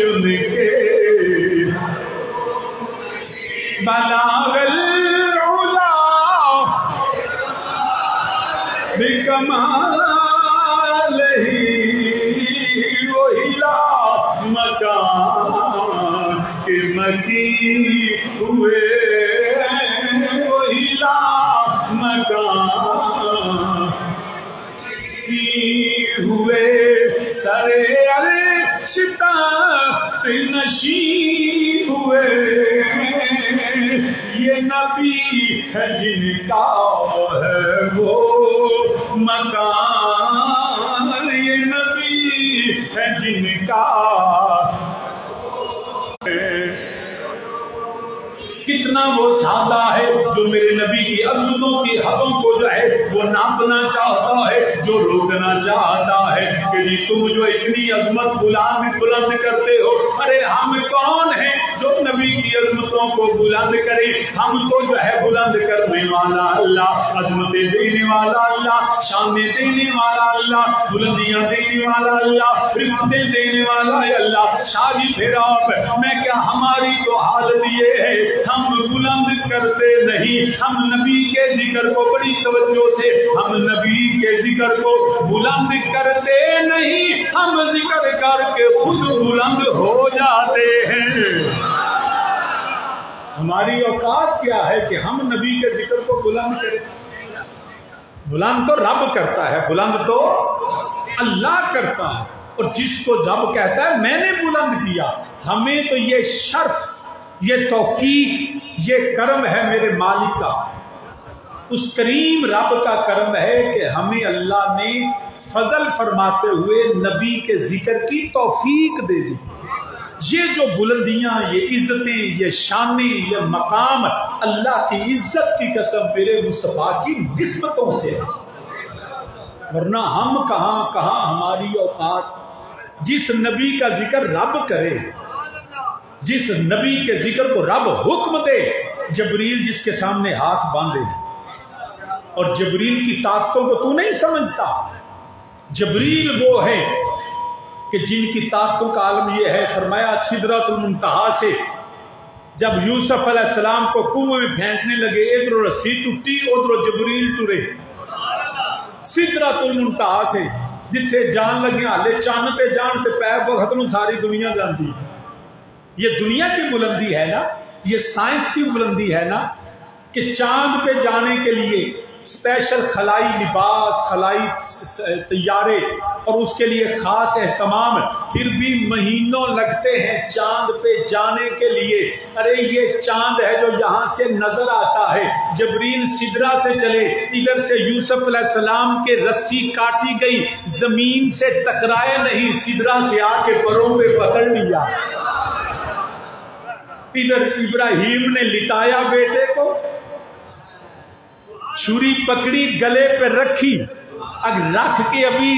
ان کے بلاغ العلا بکمال ہی وہی لا مکان کے مکی ہوئے، وہی لا مکان ہوئے، سرے عرش تخت نشین ہوئے، یہ نبی ہے جن کا ہے وہ مکان، یہ نبی ہے جن کا کتنا وہ سادہ ہے جو میرے نبی کی عظمتوں کی حدوں کو جو ہے وہ ناپنا چاہتا ہے، جو روکنا چاہتا ہے کہ جی تم جو اتنی عظمت بلند کرتے ہو، ارے ہم کون ہیں جو نبی کی عظمتوں کو بلند کرے؟ ہم تو جو ہے بلند کرنے والا اللہ، عظمتیں دینے والا اللہ، شانیں دینے والا اللہ، بلندیاں دینے والا اللہ، رفتیں دینے والا اللہ۔ شادی پھر آپ میں کیا ہماری تو حالت یہ ہے، ہم بلند کرتے نہیں، ہم نبی کے ذکر کو بڑی توجہ سے، ہم نبی کے ذکر کو بلند کرتے نہیں، ہم ذکر کر کے خود بلند ہو جاتے ہیں۔ ہماری اوقات کیا ہے کہ ہم نبی کے ذکر کو بلند کریں؟ بلند تو رب کرتا ہے، بلند تو اللہ کرتا ہے، اور جس کو رب کہتا ہے میں نے بلند کیا، ہمیں تو یہ شرف، یہ توفیق، یہ کرم ہے میرے مالک کا، اس کریم رب کا کرم ہے کہ ہمیں اللہ نے فضل فرماتے ہوئے نبی کے ذکر کی توفیق دے دی۔ یہ جو بلندیاں، یہ عزتیں، یہ شانیں، یہ مقام اللہ کی عزت کی قسم میرے مصطفیٰ کی نسبتوں سے، ورنہ ہم کہاں ہماری اوقات۔ جس نبی کا ذکر رب کرے، جس نبی کے ذکر کو رب حکم دے، جبریل جس کے سامنے ہاتھ باندھے، اور جبریل کی طاقتوں کو تو نہیں سمجھتا، جبریل وہ ہے کہ جن کی طاقتوں کا عالم یہ ہے۔ فرمایا سدرۃ المنتہا سے جب یوسف علیہ السلام کو کنویں میں پھینکنے لگے، ادھر رسی ٹوٹی ادھر جبریل ٹرے، سدرۃ المنتہا سے جتھے جان لگے ہالے چانتے جانتے پیر وقت نو ساری دنیا جانتی۔ یہ دنیا کی بلندی ہے نا، یہ سائنس کی بلندی ہے نا، کہ چاند پہ جانے کے لیے اسپیشل خلائی لباس، خلائی طیارے اور اس کے لیے خاص اہتمام، پھر بھی مہینوں لگتے ہیں چاند پہ جانے کے لیے۔ ارے یہ چاند ہے جو یہاں سے نظر آتا ہے، جبریل سدرا سے چلے، ادھر سے یوسف علیہ السلام کے رسی کاٹی گئی، زمین سے ٹکرائے نہیں، سدرا سے آ کے پروں پہ پکڑ لیا۔ ادھر ابراہیم نے لٹایا بیٹے کو، چھری پکڑی گلے پہ رکھی، اگر رکھ کے ابھی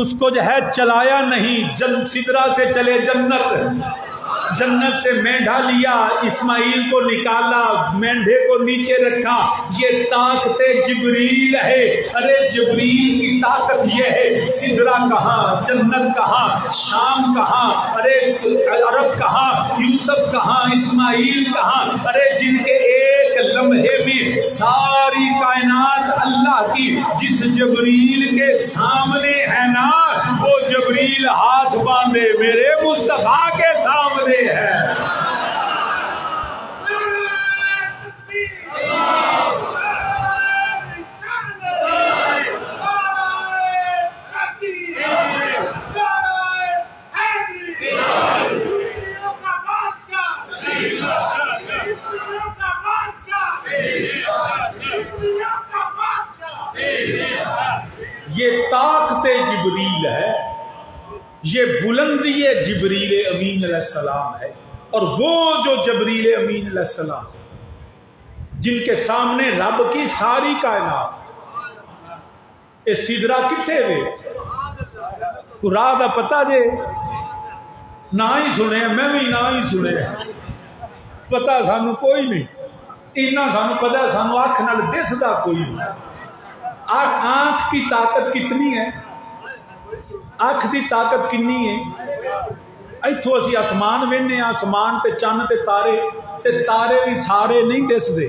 اس کو جو ہے چلایا نہیں، سدرا سے چلے جنت سے مینڈھا لیا، اسماعیل کو نکالا، مینڈھے کو نیچے رکھا۔ یہ طاقت جبریل ہے۔ ارے جبریل کی طاقت یہ ہے، سدرا کہاں، جنت کہاں، شام کہاں، ارے عرب کہاں، یوسف کہاں، اسماعیل کہاں، ارے جن کے ایک لمحے بھی ساری کائنات اللہ کی جس جبریل کے سامنے ہے نا، وہ جبریل ہاتھ باندھے میرے مصطفیٰ کے سامنے ہے۔ یہ طاقت جبریل ہے، یہ بلندی جبریل امین علیہ السلام ہے، اور وہ جو جبریل امین علیہ السلام جن کے سامنے رب کی ساری کائنات، اے سدرا کتنے وے راہ دا پتا جے نہ ہی سنے، میں بھی نہ ہی سنے، پتا سانو کوئی نہیں، اتنا سانو پتا سانو آنکھ نال دسدا کوئی نہیں۔ آنکھ کی طاقت کتنی ہے؟ آنکھ دی طاقت کنی ہے؟ ایتھوں اسی آسمان وینے، آسمان تے چند تے تارے بھی سارے نہیں دس دے،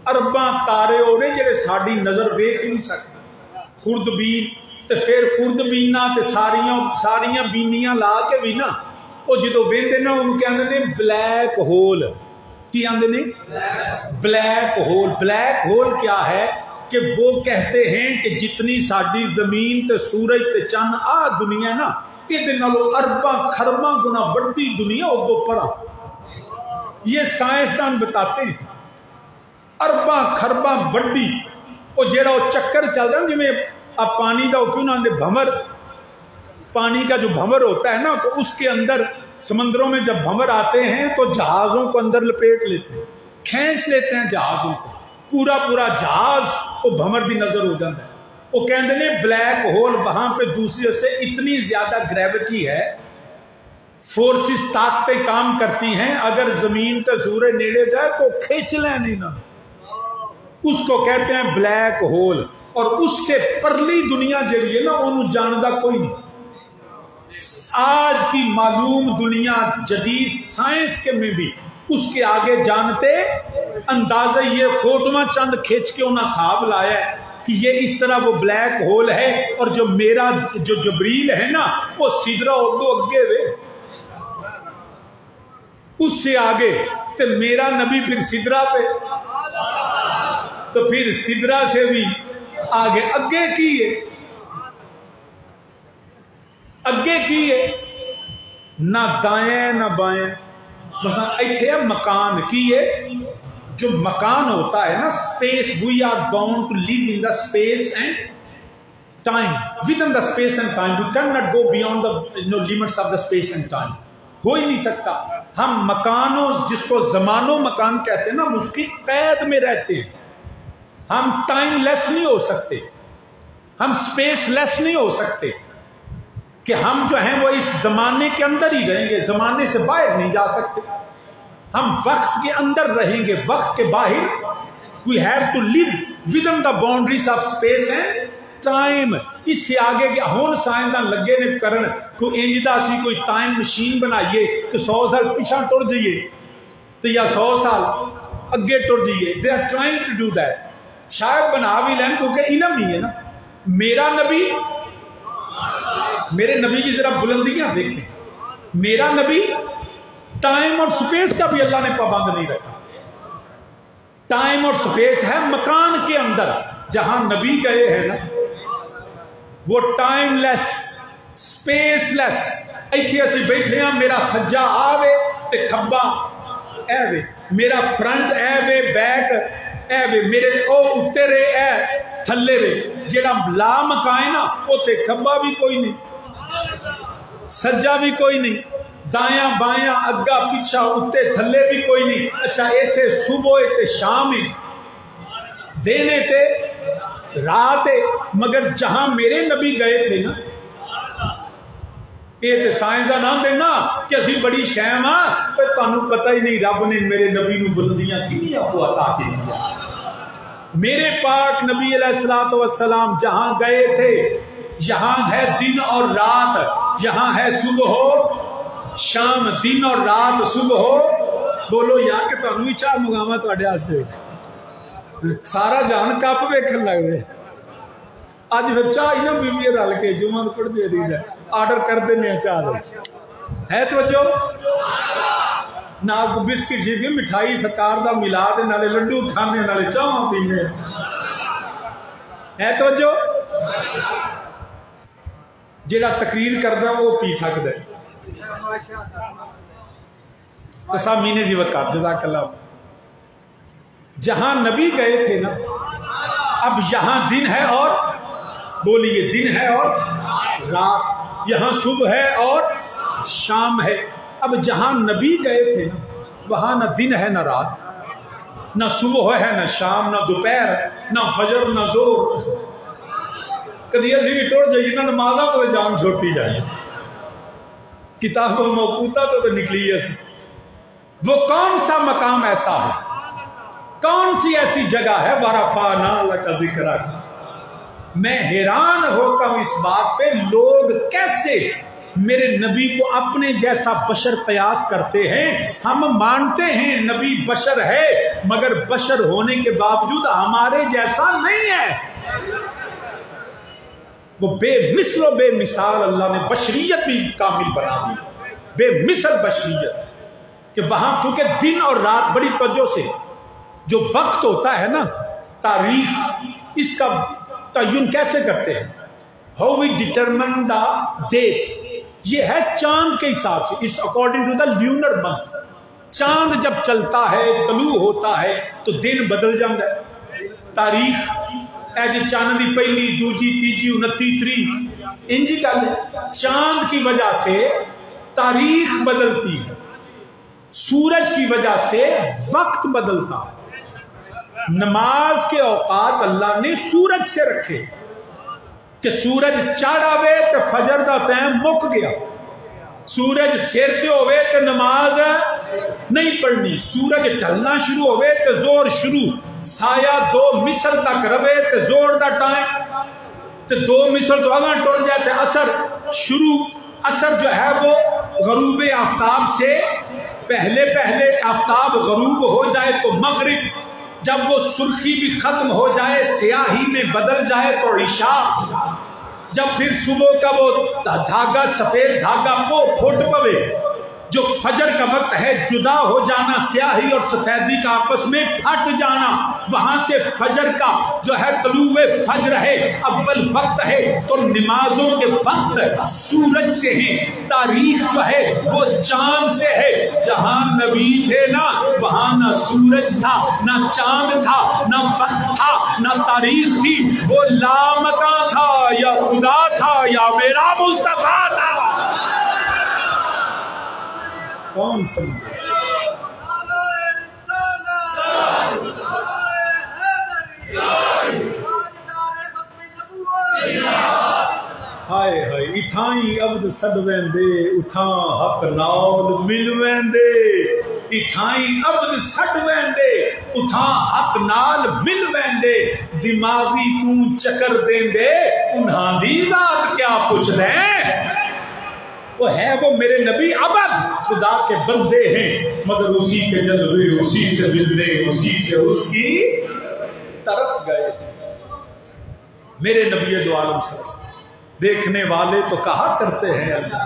ارباں تارے ہونے جڑے ساڈی نظر ویکھ نہیں سکتے، خوردبین تے پھر خوردبیناں تے ساریاں بینیاں لا کے بھی نا وہ جدو ویندے نا انہوں کہندے نے بلیک ہول۔ کی آندے نے؟ Black hole. بلیک ہول کیا ہے کہ وہ کہتے ہیں کہ جتنی ساڈی زمین تے سورج تے چند دنیا نا، یہ ارباں خرباں گنا وڈی دنیا ادو پڑا، یہ سائنسدان بتاتے ہیں ارباں خرباں وڈی، وہ جیڑا وہ چکر چل رہا ہے جی میں اب پانی کا کیوں نہ آندے بھمر، پانی کا جو بھمر ہوتا ہے نا تو اس کے اندر سمندروں میں جب بھمر آتے ہیں تو جہازوں کو اندر لپیٹ لیتے ہیں، کھینچ لیتے ہیں جہازوں کو، پورا جہاز وہ بھمر دی نظر ہو جاتا ہے۔ وہ کہتے ہیں بلیک ہول وہاں پہ دوسری سے اتنی زیادہ گریوٹی ہے، فورسز طاقتیں کام کرتی ہیں، اگر زمین تے سورج نیڑے جائے تو کھینچ لینے نا، اس کو کہتے ہیں بلیک ہول۔ اور اس سے پرلی دنیا جڑی ہے نا انہوں جاندا کوئی نہیں، آج کی معلوم دنیا جدید سائنس کے میں بھی اس کے آگے جانتے اندازہ یہ فوٹویں چند کھینچ کے انہوں نے حساب لایا ہے کہ یہ اس طرح وہ بلیک ہول ہے، اور جو میرا جو جبریل ہے نا وہ سدرا اردو اگے وے، اس سے آگے تو میرا نبی پھر سدرا پہ، تو پھر سدرا سے بھی آگے اگے کی ہے نہ دائیں نہ بائیں۔ مثلا ایتھے مکان کی ہے، جو مکان ہوتا ہے نا space, we are bound to live in the space and time, within the space and time, we can not go beyond the limits of the space and time, ہو ہی نہیں سکتا۔ ہم مکانوں جس کو زمان و مکان کہتے ہیں نا اس کی قید میں رہتے ہیں، ہم ٹائم لیس نہیں ہو سکتے، ہم اسپیس لیس نہیں ہو سکتے کہ ہم جو ہیں وہ اس زمانے کے اندر ہی رہیں گے، زمانے سے باہر نہیں جا سکتے، ہم وقت کے اندر رہیں گے، وقت کے باہر we have to live within the boundaries of space and time۔ اس سے آگے کہ ہون سائنسدان لگے نے کرن کوئی انجدہ سی کوئی ٹائم مشین بنائیے کہ 100 سال پیچھا ٹر جائیے تو یا 100 سال اگے ٹر جائیے، they are trying to do that، شاید بنا بھی لیں کیونکہ علم نہیں ہے نا۔ میرے نبی کی ذرا بلندیاں دیکھیں، میرا نبی ٹائم اور سپیس کا بھی اللہ نے پابند نہیں رکھا، ٹائم اور سپیس ہے مکان کے اندر، جہاں نبی گئے ہیں نا وہ ٹائم لیس سپیس لیس، ایتھے اسی بیٹھے ہیں، میرا سجا آوے تے کھبا اے وے، میرا فرنٹ اے وے بیک اے وے، میرے او اتے رے اے تھلے رے، جیڑا لا مکائے نا وہ تے کھبا بھی کوئی نہیں، سجا بھی کوئی نہیں، دایاں بایاں اگا پیچھا اتے تھلے بھی کوئی نہیں۔ اچھا ایتھے صبح تے شام دینے تے رات، مگر جہاں میرے نبی گئے تھے نا یہ تے سائنسدان آندے نا کہ اسی بڑی شیم ہاں، پر تانوں پتہ ہی نہیں رب نے میرے نبی نو بلندیاں کنیاں کو عطا کی دیا۔ میرے پاک نبی علیہ السلام جہاں گئے تھے یہاں ہے دن اور رات، یہاں ہے صبح ہو شام، دن اور رات صبح ہو، بولو یا کہ تانوں ہی چاہ مگاواں تواڈے واسطے، سارا جان کپ ویکھن لگ رہے اج پھر چاہ ہی نا بیوی رل کے جمعہ پڑھ دے رہی ہے، آرڈر کر دینے چاہ رہے ہے توجہ نہ بسکٹ شیف مٹھائی سرکار دا ملا دے نالے لڈو کھانے نالے چاواں پینے ہے توجہ، جیڑا تقریر کردا وہ پی سکدا ہے۔ تسامین جی وقت جزاک اللہ۔ جہاں نبی گئے تھے نا اب یہاں دن ہے اور بولیے دن ہے اور رات، یہاں صبح ہے اور شام ہے۔ اب جہاں نبی گئے تھے نا وہاں نہ دن ہے نہ رات، نہ صبح ہے نہ شام، نہ دوپہر نہ فجر نہ زور۔ کدی اسی بھی ٹوٹ جائیے نا نمازاں کو جان چھوٹی جائے، کتاب موقوتا تو نکلی ہے۔ وہ کون سا مقام ایسا ہے، کون سی ایسی جگہ ہے وَرَفَعْنَا لَكَ ذِكْرَكَ؟ میں حیران ہوتا ہوں اس بات پہ لوگ کیسے میرے نبی کو اپنے جیسا بشر قیاس کرتے ہیں۔ ہم مانتے ہیں نبی بشر ہے، مگر بشر ہونے کے باوجود ہمارے جیسا نہیں ہے۔ وہ بے مثل و بے مثال اللہ نے بشریت بھی کامل بنا دی، بے مثل بشریت، کہ وہاں کیونکہ دن اور رات بڑی توجہ سے جو وقت ہوتا ہے نا، تاریخ اس کا تعین کیسے کرتے ہیں؟ How we determine the date، یہ ہے چاند کے حساب سے، اس according to the lunar month. چاند جب چلتا ہے طلوع ہوتا ہے تو دن بدل جاتا ہے۔ تاریخ ایجے چاند دی پہلی دوجی تیجی 29 تری انجی کا چاند کی وجہ سے تاریخ بدلتی ہے، سورج کی وجہ سے وقت بدلتا ہے۔ نماز کے اوقات اللہ نے سورج سے رکھے کہ سورج چڑھ آوے تو فجر دا ٹائم مک گیا، سورج سر تے ہوئے تو نماز نہیں پڑھنی، سورج ڈھلنا شروع ہوئے تو زور شروع، سایہ 2 مصر تک رہے تو زور دا ٹائم، تو 2 مصر تو اگاں ٹر جائے تو اثر شروع۔ اثر جو ہے وہ غروب آفتاب سے پہلے آفتاب غروب ہو جائے تو مغرب، جب وہ سرخی بھی ختم ہو جائے سیاہی میں بدل جائے تو عشاء، جب پھر صبح کا وہ دھاگا سفید دھاگا کو پھوٹ پوے، جو فجر کا وقت ہے جدا ہو جانا، سیاہی اور سفیدی کا آپس میں پھٹ جانا، وہاں سے فجر کا جو ہے طلوع فجر ہے، اول وقت ہے، تو نمازوں کے وقت سورج سے ہیں، تاریخ جو ہے وہ چاند سے ہے۔ جہاں نبی تھے نا وہاں نہ سورج تھا، نہ چاند تھا، نہ وقت تھا، نہ تاریخ تھی، وہ لامکاں تھا، یا خدا تھا یا میرا مصطفیٰ تھا۔ کون سمجھے؟ ہائے ہائے اتھائیں عبد سد ویندے اتھاں حق نال مل ویندے، اتھائیں عبد سد ویندے اتھاں حق نال مل ویندے، دماغی تو چکر دیندے انہاں دی ذات کیا پوچھ لیں۔ وہ ہے وہ میرے نبی عبد خدا کے بندے ہیں، مگر اسی کے جلوے اسی سے ملنے اسی سے اس کی طرف گئے۔ میرے نبی دو عالم صلی اللہ علیہ وسلم دیکھنے والے تو کہا کرتے ہیں اللہ،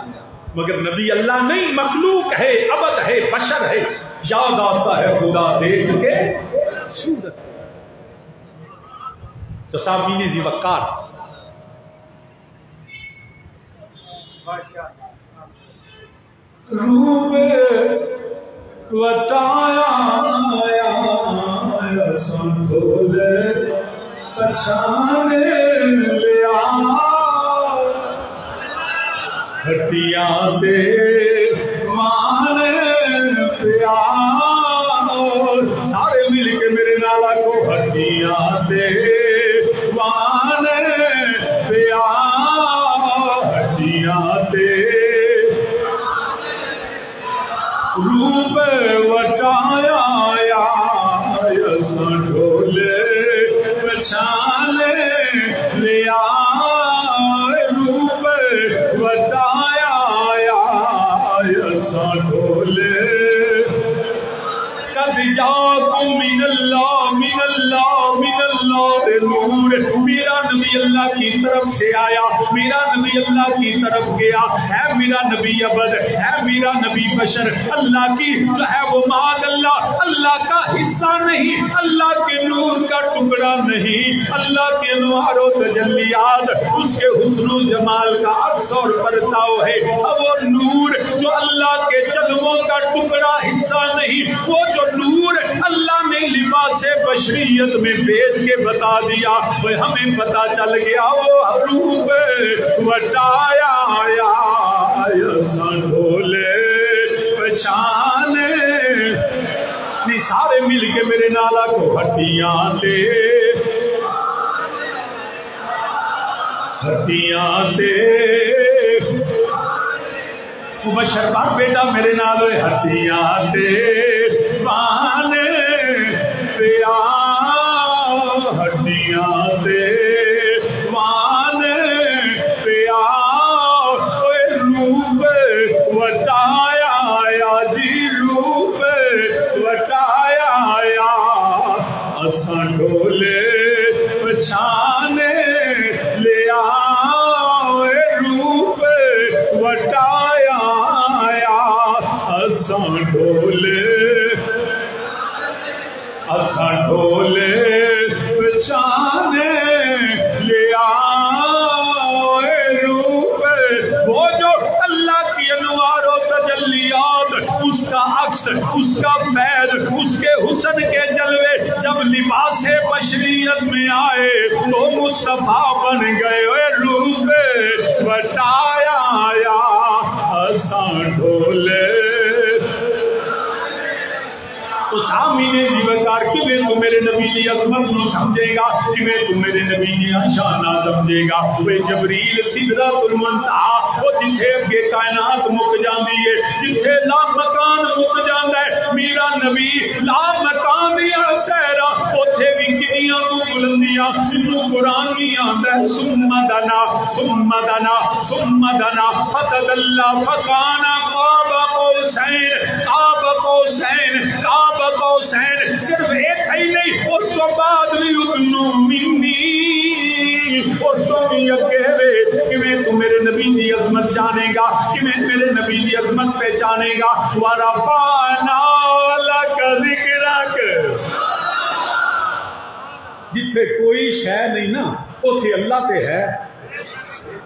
مگر نبی اللہ نہیں، مخلوق ہے، عبد ہے، بشر ہے، یاد آتا ہے خدا دیکھ کے صورت۔ تو سامعین ذی وقار روپ وٹایا سنبھول پچھانے لیا، ہٹیاں تے مان پیا، سارے مل کے میرے نالا کو ہٹیاں تے مان پیا، ہٹیاں تے روپ وٹایا ڈھولے پچھانے لیا، روپ وٹایا ڈھولے کد جاکم من اللہ من اللہ من اللہ نور، میرا نبی اللہ کی طرف سے آیا، میرا نبی اللہ کی طرف گیا، ہے میرا نبی عبد، ہے میرا نبی بشر، اللہ کی جو ہے وہ معاذ اللہ اللہ کا حصہ نہیں، اللہ کے نور کا ٹکڑا نہیں، اللہ کے انوار و تجلیات اس کے حسن و جمال کا عکس اور پرتاؤ ہے۔ اب وہ نور جو اللہ کے جلووں کا ٹکڑا حصہ نہیں، وہ جو نور اللہ نے لباس لباس بشریت میں بیچ کے بتا دیا، ہمیں پتا چل گیا وہ حروب وٹایا آیا ڈھولے پہچانے نہیں سارے مل کے میرے نالا کو ہڈیاں دے مبشر بار بیٹا میرے نال ہڈیاں دے بانے پیا ہڈیاں دے بانے پیا روپ وٹایا آیا جی روپ وٹایا آیا اساں ڈھولے پچھانے لیا روپ وٹایا آیا اساں ڈھولے پچھانے لیا روپ وہ جو اللہ کی انوار و تجلیات، اس کا عکس، اس کا فیض، اس کے حسن کے جلوے جب لباس بشریت میں آئے تو مصطفیٰ بن گئے روپ وٹایا آیا اساں ڈھولے تو سامنے زیوکار کہ میں تو میرے نبی دی عظمت نو سمجھے گا، کہ میں تو میرے نبی دی شان سمجھے گا۔ وہ جبریل سدرۃ المنتہا وہ جتھے اگے کائنات مک جاندی ہے، جتھے لا مکان مک جاندا ہے، میرا نبی لا مکان یا سہرا اوتھے بھی کنیاں تو بلندیاں انو قرآن بھی آندا ہے ثم دنا فتدلى فكان قاب قوسین صرف ایک ہی نہیں، اس کو بعد بھی ادنو منی، اس کو بھی اکیلے کہ میں تو میرے نبی دی عظمت جانے گا، کہ میں میرے نبی دی عظمت پہچانے گا۔ وَرَفَعْنَا لَكَ ذِكْرَكَ جتھے کوئی شے نہیں نا اوتھے اللہ تے ہے،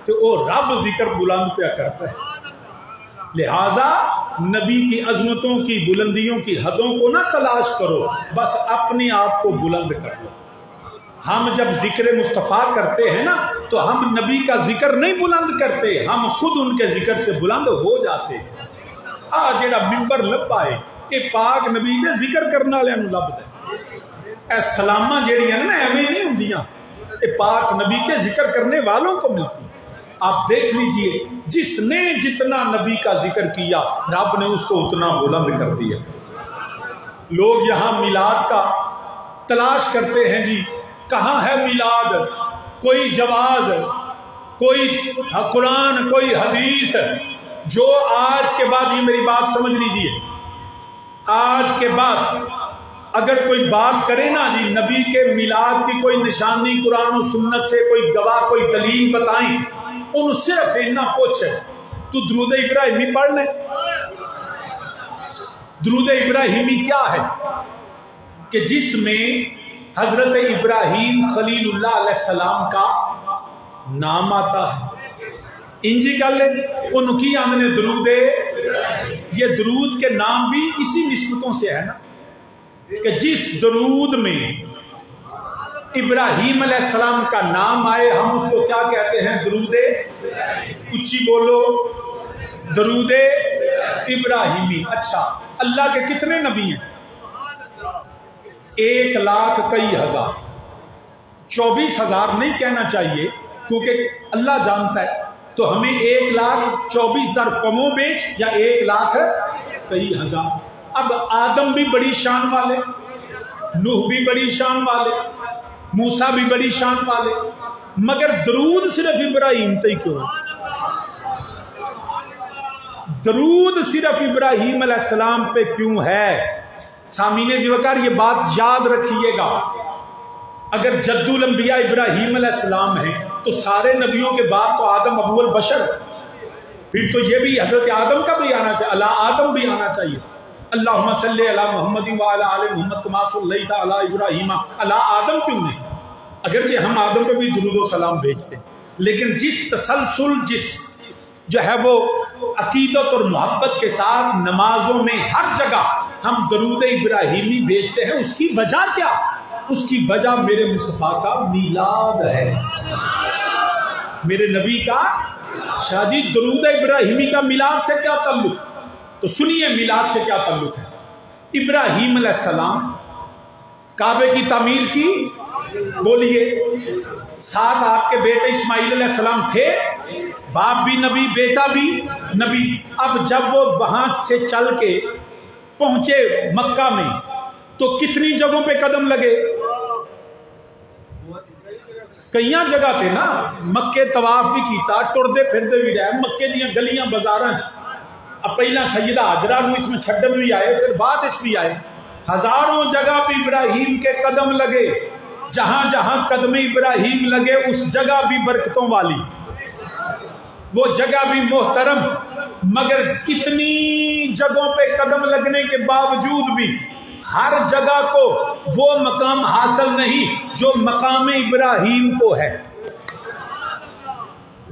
تو وہ رب ذکر بلند پہ کرتا ہے۔ لہٰذا نبی کی عظمتوں کی بلندیوں کی حدوں کو نہ تلاش کرو، بس اپنے آپ کو بلند کر لو۔ ہم جب ذکر مصطفیٰ کرتے ہیں نا تو ہم نبی کا ذکر نہیں بلند کرتے، ہم خود ان کے ذکر سے بلند ہو جاتے ہیں۔ جیڑا ممبر لبا ہے یہ پاک نبی کے ذکر کرنے والے لبدا ہے۔ اے سلامہ جیڑیاں نا ایویں نہیں ہوندیاں، یہ پاک نبی کے ذکر کرنے والوں کو ملتی۔ آپ دیکھ لیجئے جس نے جتنا نبی کا ذکر کیا رب نے اس کو اتنا بلند کر دیا۔ لوگ یہاں میلاد کا تلاش کرتے ہیں، جی کہاں ہے میلاد؟ کوئی جواز، کوئی قرآن، کوئی حدیث جو آج کے بعد، یہ میری بات سمجھ لیجئے، آج کے بعد اگر کوئی بات کرے نا جی نبی کے میلاد کی کوئی نشانی قرآن و سنت سے کوئی گواہ کوئی دلیل بتائیں، ان صرف اتنا پوچھ تو درود ابراہیمی پڑھ لیں۔ درود ابراہیمی کیا ہے؟ کہ جس میں حضرت ابراہیم خلیل اللہ علیہ السلام کا نام آتا ہے۔ انجی گل ان کی آمنے درود، یہ درود کے نام بھی اسی نسبتوں سے ہے نا، کہ جس درود میں ابراہیم علیہ السلام کا نام آئے ہم اس کو کیا کہتے ہیں؟ درود اچھی بولو، درود ابراہیمی۔ اچھا اللہ کے کتنے نبی ہیں؟ 1,00,000 کئی ہزار، 24,000 نہیں کہنا چاہیے کیونکہ اللہ جانتا ہے، تو ہمیں 1,24,000 کم و بیش یا 1,00,000 کئی ہزار۔ اب آدم بھی بڑی شان والے، نوح بھی بڑی شان والے، موسیٰ بھی بڑی شان والے، مگر درود صرف ابراہیم تے کیوں؟ درود صرف ابراہیم علیہ السلام پہ کیوں ہے؟ سامعین زیوکار یہ بات یاد رکھیے گا، اگر جد الانبیاء ابراہیم علیہ السلام ہیں تو سارے نبیوں کے بعد تو آدم ابو البشر، پھر تو یہ بھی حضرت آدم کا بھی آنا چاہیے، اللہ آدم بھی آنا چاہیے۔ اللہم صلی علی محمد وعلی آل محمد کما صلیت علی ابراہیم، اللہ آدم کیوں نہیں؟ اگرچہ ہم آدم پہ بھی درود و سلام بھیجتے ہیں، لیکن جس تسلسل، جس جو ہے وہ عقیدت اور محبت کے ساتھ نمازوں میں ہر جگہ ہم درود ابراہیمی بھیجتے ہیں، اس کی وجہ کیا؟ اس کی وجہ میرے مصطفیٰ کا میلاد ہے، میرے نبی کا۔ شاہ جی درود ابراہیمی کا میلاد سے کیا تعلق؟ تو سنیے میلاد سے کیا تعلق ہے۔ ابراہیم علیہ السلام کعبے کی تعمیر کی، بولیے، ساتھ آپ کے بیٹے اسماعیل علیہ السلام تھے، باپ بھی نبی بیٹا بھی نبی۔ اب جب وہ وہاں سے چل کے پہنچے مکہ میں تو کتنی جگہوں پہ قدم لگے؟ کئی جگہ تھے نا، مکے طواف بھی کیتا، ٹردے پھردے بھی رہے، مکے دیاں گلیاں بازاراں اب پہلا سیدہ حاجرہ بھی اس میں چھڈن بھی آئے، پھر بعد اچ بھی آئے، ہزاروں جگہ پہ ابراہیم کے قدم لگے، جہاں جہاں قدم ابراہیم لگے اس جگہ بھی برکتوں والی، وہ جگہ بھی محترم، مگر اتنی جگہوں پہ قدم لگنے کے باوجود بھی ہر جگہ کو وہ مقام حاصل نہیں جو مقام ابراہیم کو ہے۔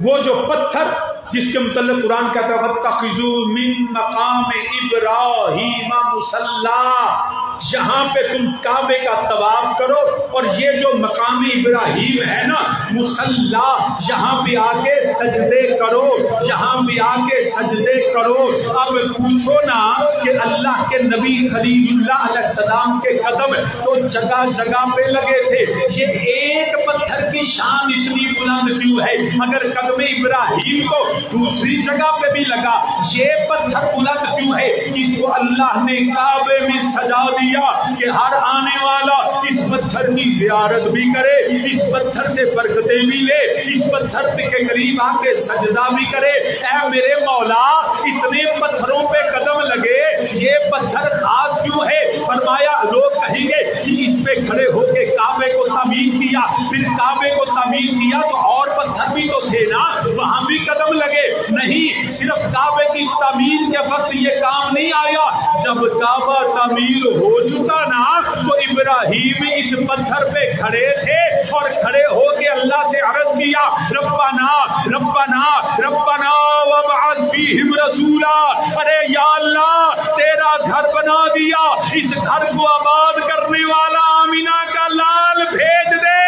وہ جو پتھر جس کے متعلق قرآن کہتا ہے وَاتَّخِذُوا مِن مَقَامِ إِبْرَاهِيمَ مُصَلَّى، یہاں پہ تم کعبے کا طواف کرو، اور یہ جو مقام ابراہیم ہے نا مصلی، یہاں بھی آ کے سجدے کرو، یہاں بھی آ کے سجدے کرو۔ اب پوچھو نا کہ اللہ کے نبی خلیل اللہ علیہ السلام کے قدم تو جگہ جگہ پہ لگے تھے، یہ ایک پتھر کی شان اتنی بلند کیوں ہے؟ مگر قدم ابراہیم کو دوسری جگہ پہ بھی لگا، یہ پتھر بلند کیوں ہے؟ اس کو اللہ نے کعبے میں سجا دیا کہ ہر آنے والا اس پتھر کی زیارت بھی کرے، اس پتھر سے برکتیں بھی لے، اس پتھر کے قریب آ کے سجدہ بھی کرے۔ اے میرے مولا، اتنے پتھروں پہ قدم لگے، یہ پتھر خاص کیوں ہے؟ فرمایا لوگ کہیں گے کہ اس پہ کھڑے ہو کے کعبے کو تعمیر کیا، پھر کعبے کو تعمیر کیا تو اور پتھر بھی تو تھے نا، وہاں بھی قدم لگے۔ نہیں، صرف کعبے کی تعمیر کے وقت یہ کام نہیں آیا، جب کعبہ تعمیر ہو چکا نا تو ابراہیم اس پتھر پہ کھڑے تھے، اور کھڑے ہو کے اللہ سے عرض کیا ربنا ربنا ربنا وابعث فیہم رسولا، ارے یا اللہ تیرا گھر بنا دیا، اس گھر کو آباد کرنے والا آمینہ کا لال بھیج دے،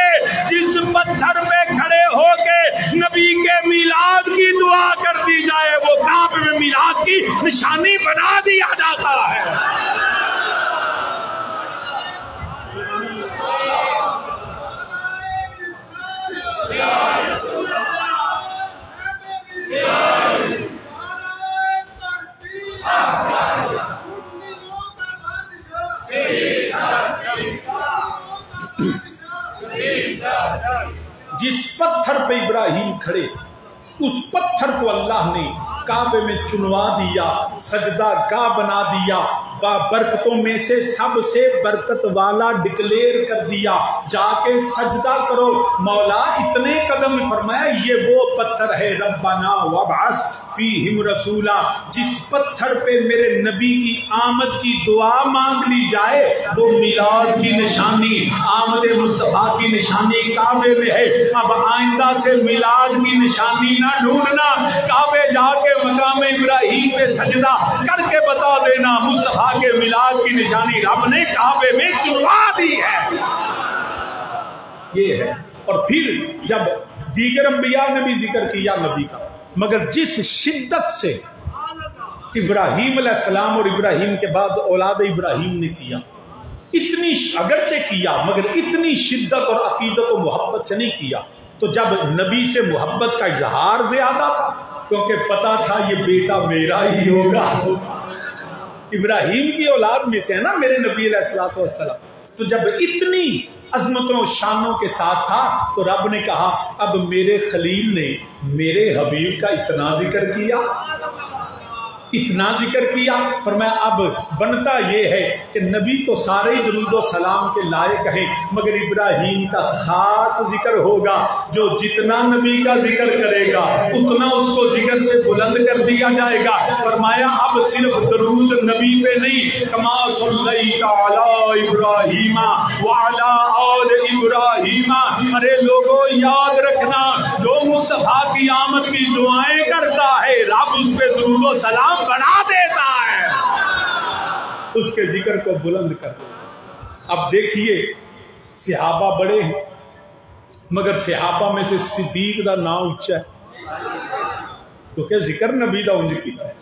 جس پتھر پہ کھڑے ہو کے نبی کے میلاد کی دعا کر دی جائے، وہ کعبے میں میلاد کی نشانی بنا دیا جاتا ہے۔ جس پتھر پہ ابراہیم کھڑے، اس پتھر کو اللہ نے کعبے میں چنوا دیا، سجدہ گاہ بنا دیا، برکتوں میں سے سب سے برکت والا ڈکلیئر کر دیا، جا کے سجدہ کرو۔ مولا اتنے قدم فرمایا یہ وہ پتھر ہے ربنا وابعث فیہم رسولا، جس پتھر پہ میرے نبی کی آمد کی دعا مانگ لی جائے، وہ میلاد کی نشانی، آمد مصطفیٰ کی نشانی کعبے میں ہے۔ اب آئندہ سے میلاد کی نشانی نہ ڈھونڈنا، کعبے جا کے مقام ابراہیم پہ سجدہ کر کے بتا دینا مصطفیٰ کے میلاد کی نشانی رب نے کعبے میں چنوا دی ہے۔ یہ ہے۔ اور پھر جب دیگر انبیاء نے بھی ذکر کیا نبی کا، مگر جس شدت سے ابراہیم علیہ السلام اور ابراہیم کے بعد اولاد ابراہیم نے کیا، اتنی اگرچہ کیا مگر اتنی شدت اور عقیدت و محبت سے نہیں کیا، تو جب نبی سے محبت کا اظہار زیادہ تھا، کیونکہ پتا تھا یہ بیٹا میرا ہی ہوگا، ابراہیم کی اولاد میں سے ہے نا میرے نبی علیہ السلام، تو جب اتنی عظمتوں شانوں کے ساتھ تھا تو رب نے کہا اب میرے خلیل نے میرے حبیب کا اتنا ذکر کیا، اتنا ذکر کیا، فرمایا اب بنتا یہ ہے کہ نبی تو سارے درود و سلام کے لائق ہیں، مگر ابراہیم کا خاص ذکر ہوگا، جو جتنا نبی کا ذکر کرے گا اتنا اس کو ذکر سے بلند کر دیا جائے گا۔ فرمایا اب صرف درود نبی پہ نہیں، کما صلیت علی ابراہیم وعلی آل ابراہیم، ارے لوگوں یاد رکھنا جو مصطفیٰ کی آمد کی دعائیں کرتا ہے رب اس پہ درود و سلام بنا دیتا ہے۔ اس کے ذکر کو بلند کر دو۔ اب دیکھیے صحابہ بڑے ہیں مگر صحابہ میں سے صدیق دا نام اونچا ہے کیونکہ ذکر نبی دا انج کیتا ہے۔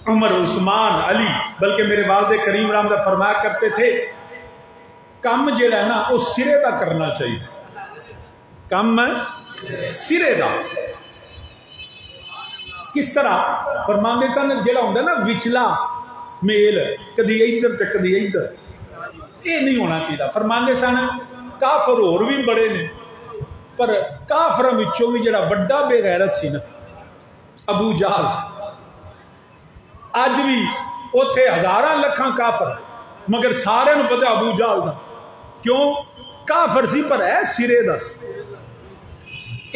عمر، عثمان، علی، بلکہ میرے والد کریم رحمۃ اللہ فرمایا کرتے تھے کم جڑا ہے نا وہ سرے دا کرنا چاہیے، کم سرے دا۔ کس طرح فرماندے تن جڑا ہوندا نا وچلا میل کدی ادھر تے کدی ادھر، یہ نہیں ہونا چاہیے۔ فرماندے سن کافر اور بھی بڑے نے پر کافراں وچوں بھی جڑا بڑا بے غیرت سی نا ابو جہل، اج بھی اوتھے ہزاراں لکھاں کافر مگر سارے نوں پتہ ابو جہل دا، کیوں؟ کافر سی پر ہے سرے دا سی۔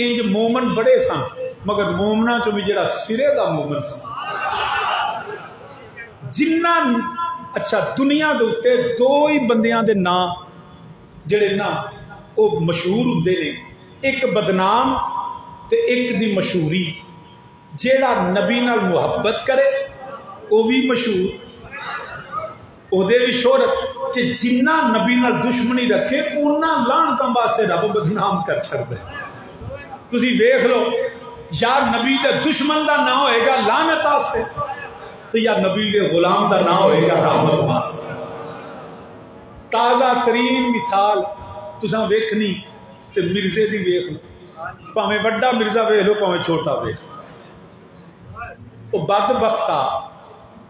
انج مومن بڑے سن مگر مومناں چوں بھی جڑا سرے دا مومن سی۔ جنہ اچھا دنیا دے اوتے دو ہی بندیاں دے نام جڑے نا وہ مشہور ہوندے نے، ایک بدنام تے ایک دی مشہوری۔ جیڑا نبی نال محبت کرے وہ بھی مشہور، وہ دے بھی شہرت، تے جنہ نبی نال دشمنی رکھے انہاں لعنتاں واسطے رب بدنام کر چھڑدا ہے۔ تسی دیکھ لو یا نبی دے دشمن دا نام ہوئے گا لعنت واسطے تو یا نبی دے غلام دا نام ہوئے گا رحمت واسطے۔ تازہ ترین مثال تساں ویکھنی تے مرزے دی ویکھ لو، پاویں بڑا مرزا ویکھ لو پاویں چھوٹا ویکھ لو، وہ بدبختہ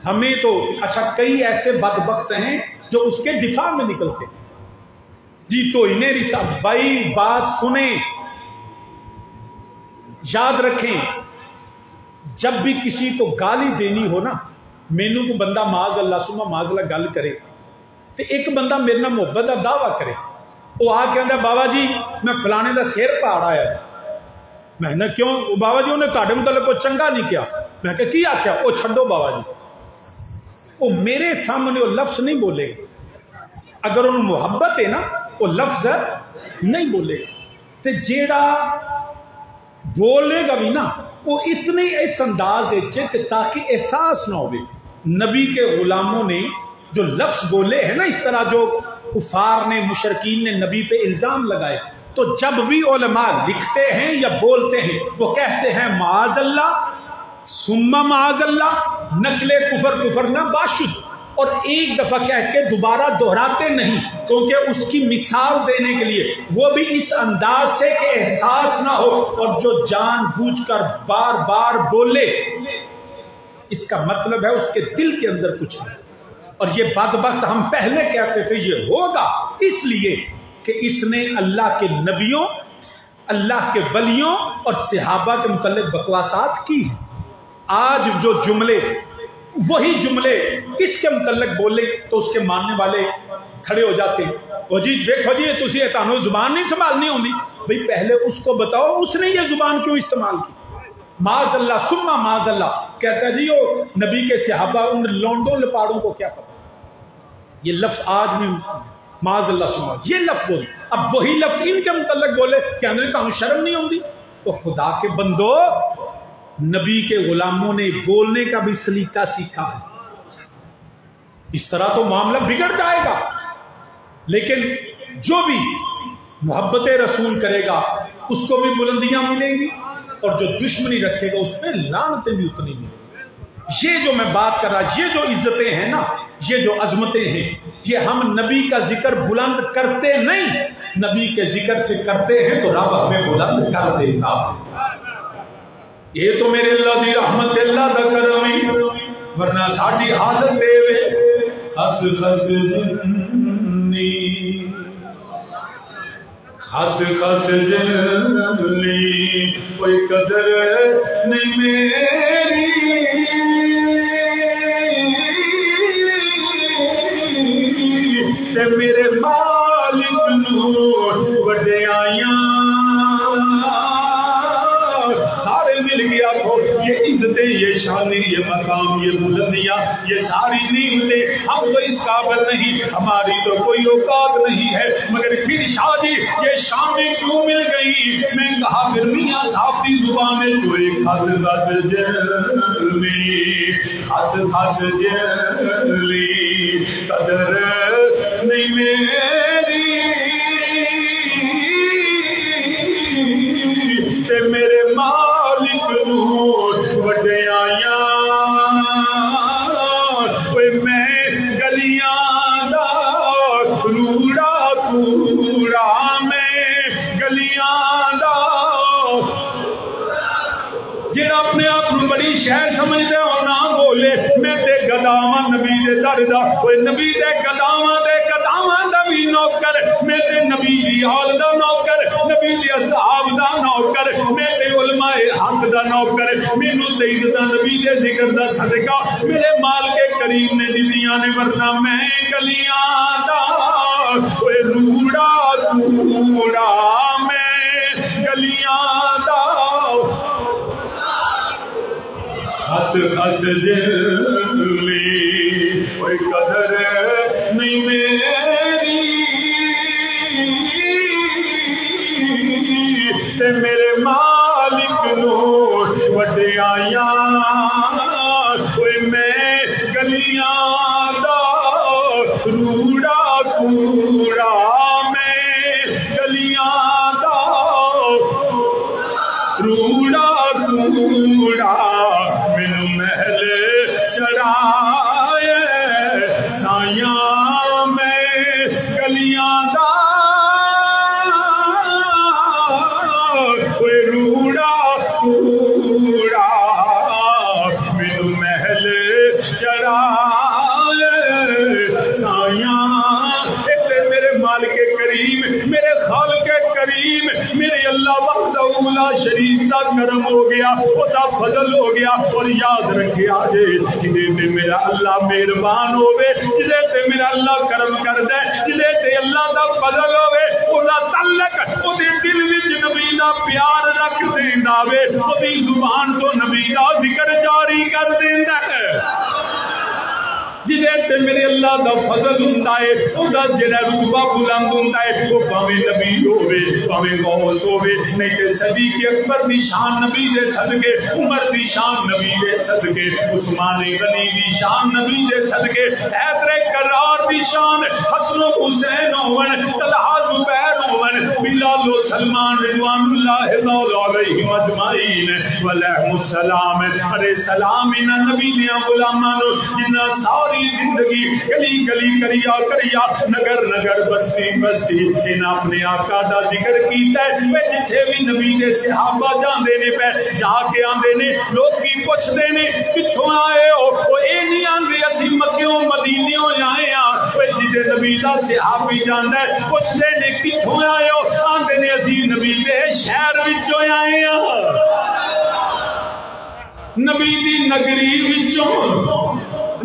ہمیں تو اچھا کئی ایسے بدبخت ہیں جو اس کے دفاع میں نکلتے جی تو انہیں رسال بھائی بات سنیں، یاد رکھیں جب بھی کسی کو گالی دینی ہو نا، مینوں کو بندہ معاذ اللہ سما معاذ اللہ گل کرے تو ایک بندہ میرے نال محبت کا دعویٰ کرے، وہ آ کے کہندا بابا جی میں فلانے دا سر پاڑ آیا، میں نے کیوں؟ بابا جی انہیں تہاڈے متعلق کوئی چنگا نہیں کیا، میں کہ کی آخیا؟ وہ چھڈو بابا جی، وہ میرے سامنے وہ لفظ نہیں بولے گا، اگر انہوں محبت ہے نا وہ لفظ نہیں بولے گا، تے جیڑا بولے گا بھی نا وہ اتنے اس انداز تاکہ احساس نہ ہوئے۔ نبی کے غلاموں نے جو لفظ بولے ہیں نا اس طرح جو کفار نے مشرکین نے نبی پہ الزام لگائے، تو جب بھی علماء لکھتے ہیں یا بولتے ہیں وہ کہتے ہیں معاذ اللہ ثم معاذ اللہ، نقل کفر نہ باشد، اور ایک دفعہ کہہ کے دوبارہ دہراتے نہیں، کیونکہ اس کی مثال دینے کے لیے وہ بھی اس انداز سے کہ احساس نہ ہو، اور جو جان بوجھ کر بار بار بولے اس کا مطلب ہے اس کے دل کے اندر کچھ نہیں۔ اور یہ بدبخت ہم پہلے کہتے تھے یہ ہوگا اس لیے کہ اس نے اللہ کے نبیوں، اللہ کے ولیوں اور صحابہ کے متعلق بکواسات کی ہیں۔ آج جو جملے وہی جملے اس کے متعلق بولے تو اس کے ماننے والے کھڑے ہو جاتے ہیں، وہ جی دیکھو جی تسی تانوں زبان نہیں سنبھالنی ہوندی، بھئی پہلے اس کو بتاؤ اس نے یہ زبان کیوں استعمال کی۔ معاذ اللہ ثم معاذ اللہ کہتا ہے جی وہ نبی کے صحابہ ان لونڈوں لپاڑوں کو کیا پتا، یہ لفظ آج بھی معاذ اللہ ثم یہ لفظ بولے، اب وہی لفظ ان کے متعلق بولے کہ اندر تانوں شرم نہیں ہوندی۔ تو خدا کے بندو نبی کے غلاموں نے بولنے کا بھی سلیقہ سیکھا ہے، اس طرح تو معاملہ بگڑ جائے گا، لیکن جو بھی محبت رسول کرے گا اس کو بھی بلندیاں ملیں گی، اور جو دشمنی رکھے گا اس پہ لعنتیں بھی اتنی ملیں گی۔ یہ جو میں بات کر رہا، یہ جو عزتیں ہیں نا، یہ جو عظمتیں ہیں، یہ ہم نبی کا ذکر بلند کرتے نہیں، نبی کے ذکر سے کرتے ہیں تو رب ہمیں بلند کر دیتا ہے۔ یہ تو میرے اللہ دی رحمت اللہ دا کرمی، ورنہ ساڈی حالت دے وے خس خس جنی خس خس جنی کوئی قدر نہیں میری، تے میرے مالک نو وڈیائیاں سارے مل گیا تو یہ عزتیں، یہ شانی، یہ مقام، یہ بلندیاں، یہ ساری نعمتیں ہم تو اس قابل نہیں، ہماری تو کوئی اوقات نہیں ہے، مگر پھر شاہ جی یہ شانیں کیوں مل گئی؟ میں کہا پھر میاں صاحب کی زبان میں جو ایک خس خس جلی خس خس جلی قدر نہیں میری تے میرے مالک نور وڈیاں میں گلیاں دا روڑا کوڑا میں گلیاں دا جنہاں اپنے آپ بڑی شہر سمجھتے ہو نہ بولے میں تے گداواں نبی دے در دا نبی دے گداواں دا بھی نوکر میں تے نبی دی آل دا نوکر نبی دی اصحاب دا نوکر میں تے علماء حق دا نوکر مینوں تے عزت نبی دے ذکر دا صدقہ میرے مال کے کریم نے دنیا نے ورنہ میں گلیاں دا روڑا کوڑا میں گلیاں دا خس خس جلی کوئی قدر نہیں میری تے میرے مالک نور وڈیاں کوئی میں گلیاں دا روڑا کوڑا میں گلیاں دا روڑا کوڑا مینوں محل چڑھائے سایاں میں گلیاں دا کوئی روڑا کوڑا مینوں محل چڑھائے سایاں میرے مالک کریم میرے خالق کریم میرے اللہ وحدہ لا شریک دا کرم ہو گیا وہ دا فضل ہو گیا اور یاد رکھے آجے جدے تے میرا اللہ مہربان ہوئے جدے تے میرا اللہ کرم کر دے جدے تے اللہ دا فضل ہوئے وہ دا تعلق وہ دے دل وچ نبی دا پیار رکھ دیندا وے وہ دی زبان تو نبی دا ذکر جاری کر دیندا ہے جدے تے میرے اللہ دا فضل ہوندا ہے او دا جڑا رتبہ بلند ہوندا ہے وہ پاویں نبی ہوے پاویں غوث ہوے نہیں تے صدیق اکبر دی شان نبی دے صدقے عمر دی شان نبی دے صدقے عثمان غنی دی شان نبی دے صدقے حیدر کرار دی شان حسن و حسین ہون طلحہ زبیر ہون بلال و سلمان رضوان اللہ علیہم اجمعین وعلیہم السلام ارے سلام انہاں نبی دیاں غلاماں نو جنہاں ساری زندگی گلی گلی کریا کریا نگر نگر بستی بستی انہاں اپنے آقا دا ذکر کیتا ہے میں جتھے بھی نبی دے صحابہ جاندے نے پہ جا کے آندے نے لوگ کی پوچھدے نے کتھوں آئے ہو وہ اے نہیں آندے اسی مکیوں مدینیوں آئے ہاں جدے نبی دا صحابی جاندا ہے پوچھدے نے کتھوں آئے ہو آندے نے اسی نبی دے شہر وچوں آئے ہاں نبی دی نگری وچوں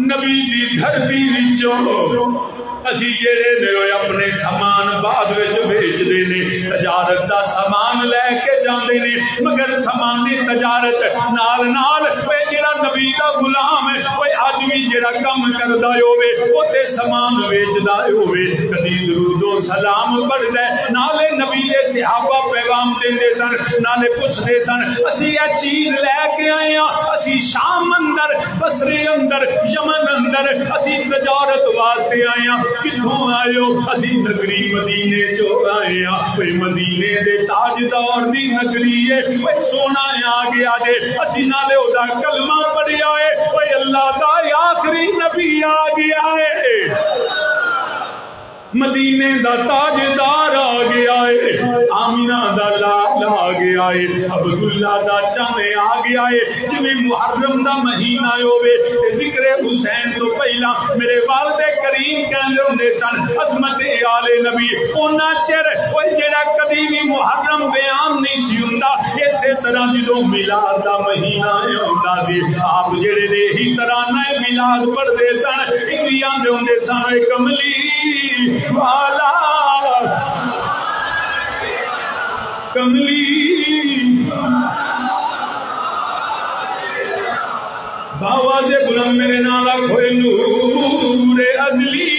نبی دی دھرتی وچوں اسی جڑے نے اپنے سامان بعد وچ بیچ دے نے تجارت دا سامان لے کے جاندے نے مگر سامان دی تجارت نال نال اے جڑا نبی دا غلام ہے اوے اج وی جڑا کم کردا ہوے او تے سامان بیچدا ہوے کدی درود و سلام پڑھدا نالے نبی دے صحابہ پیغام دیندے سن نالے پوچھدے سن اسی اے چیز لے کے آئے ہاں اسی شام اندر بصرے اندر یمن اندر اسی تجارت واسطے آئے ہاں کتھوں آئے ہو اسی نگری مدینے چو آئے ہاں کوئی مدینے دے تاجدار دی نگری ہے کوئی سونا آ گیا جے اسی نالے او دا کلمہ پڑھیا ہے کوئی اللہ دا آخری نبی آ گیا ہے مدینے دا تاجدار آ گیا ہے آمینہ دا لال آ گیا ہے عبداللہ دا چانے آ گیا ہے جویں محرم دا مہینہ ہوئے ذکر حسین تو پہلا میرے والد کریم کہنے ہوندے سن عظمت آل نبی اونا چر وہ جڑا کبھی بھی محرم بیان نہیں سی ہوندا اسی طرح جدوں میلاد دا مہینہ ہوندا سی آپ جڑے دے ہی طرح نئے میلاد پڑھدے سن انگریاں دے ہوندے سن کملی والا کملی باواز بلند میرے نالا کھوئے نور ازلی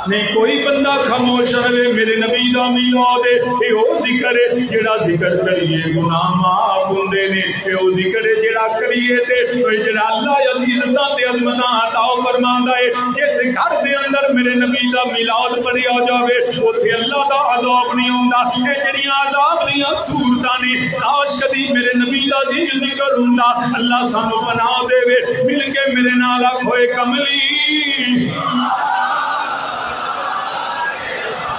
نہیں کوئی بندہ خاموش رہے میرے نبی دا میلاد ہے ذکر ہے جڑا ذکر کریے گناہ معاف ہوندے نے، او ذکر ہے جڑا کریے تے جڑا اللہ عزیزاں تے عظمتاں عطا فرماندا ہے۔ جس گھر دے اندر میرے نبی دا میلاد پڑھیا جاوے اوتھے اللہ دا عذاب نہیں ہوندا۔ اے جڑیاں عذاب دیاں صورتاں نے، کاش کدی میرے نبی دا ذکر ہوندا۔ اللہ سانو پناہ دے مل کے میرے نال آکھوئے کملی۔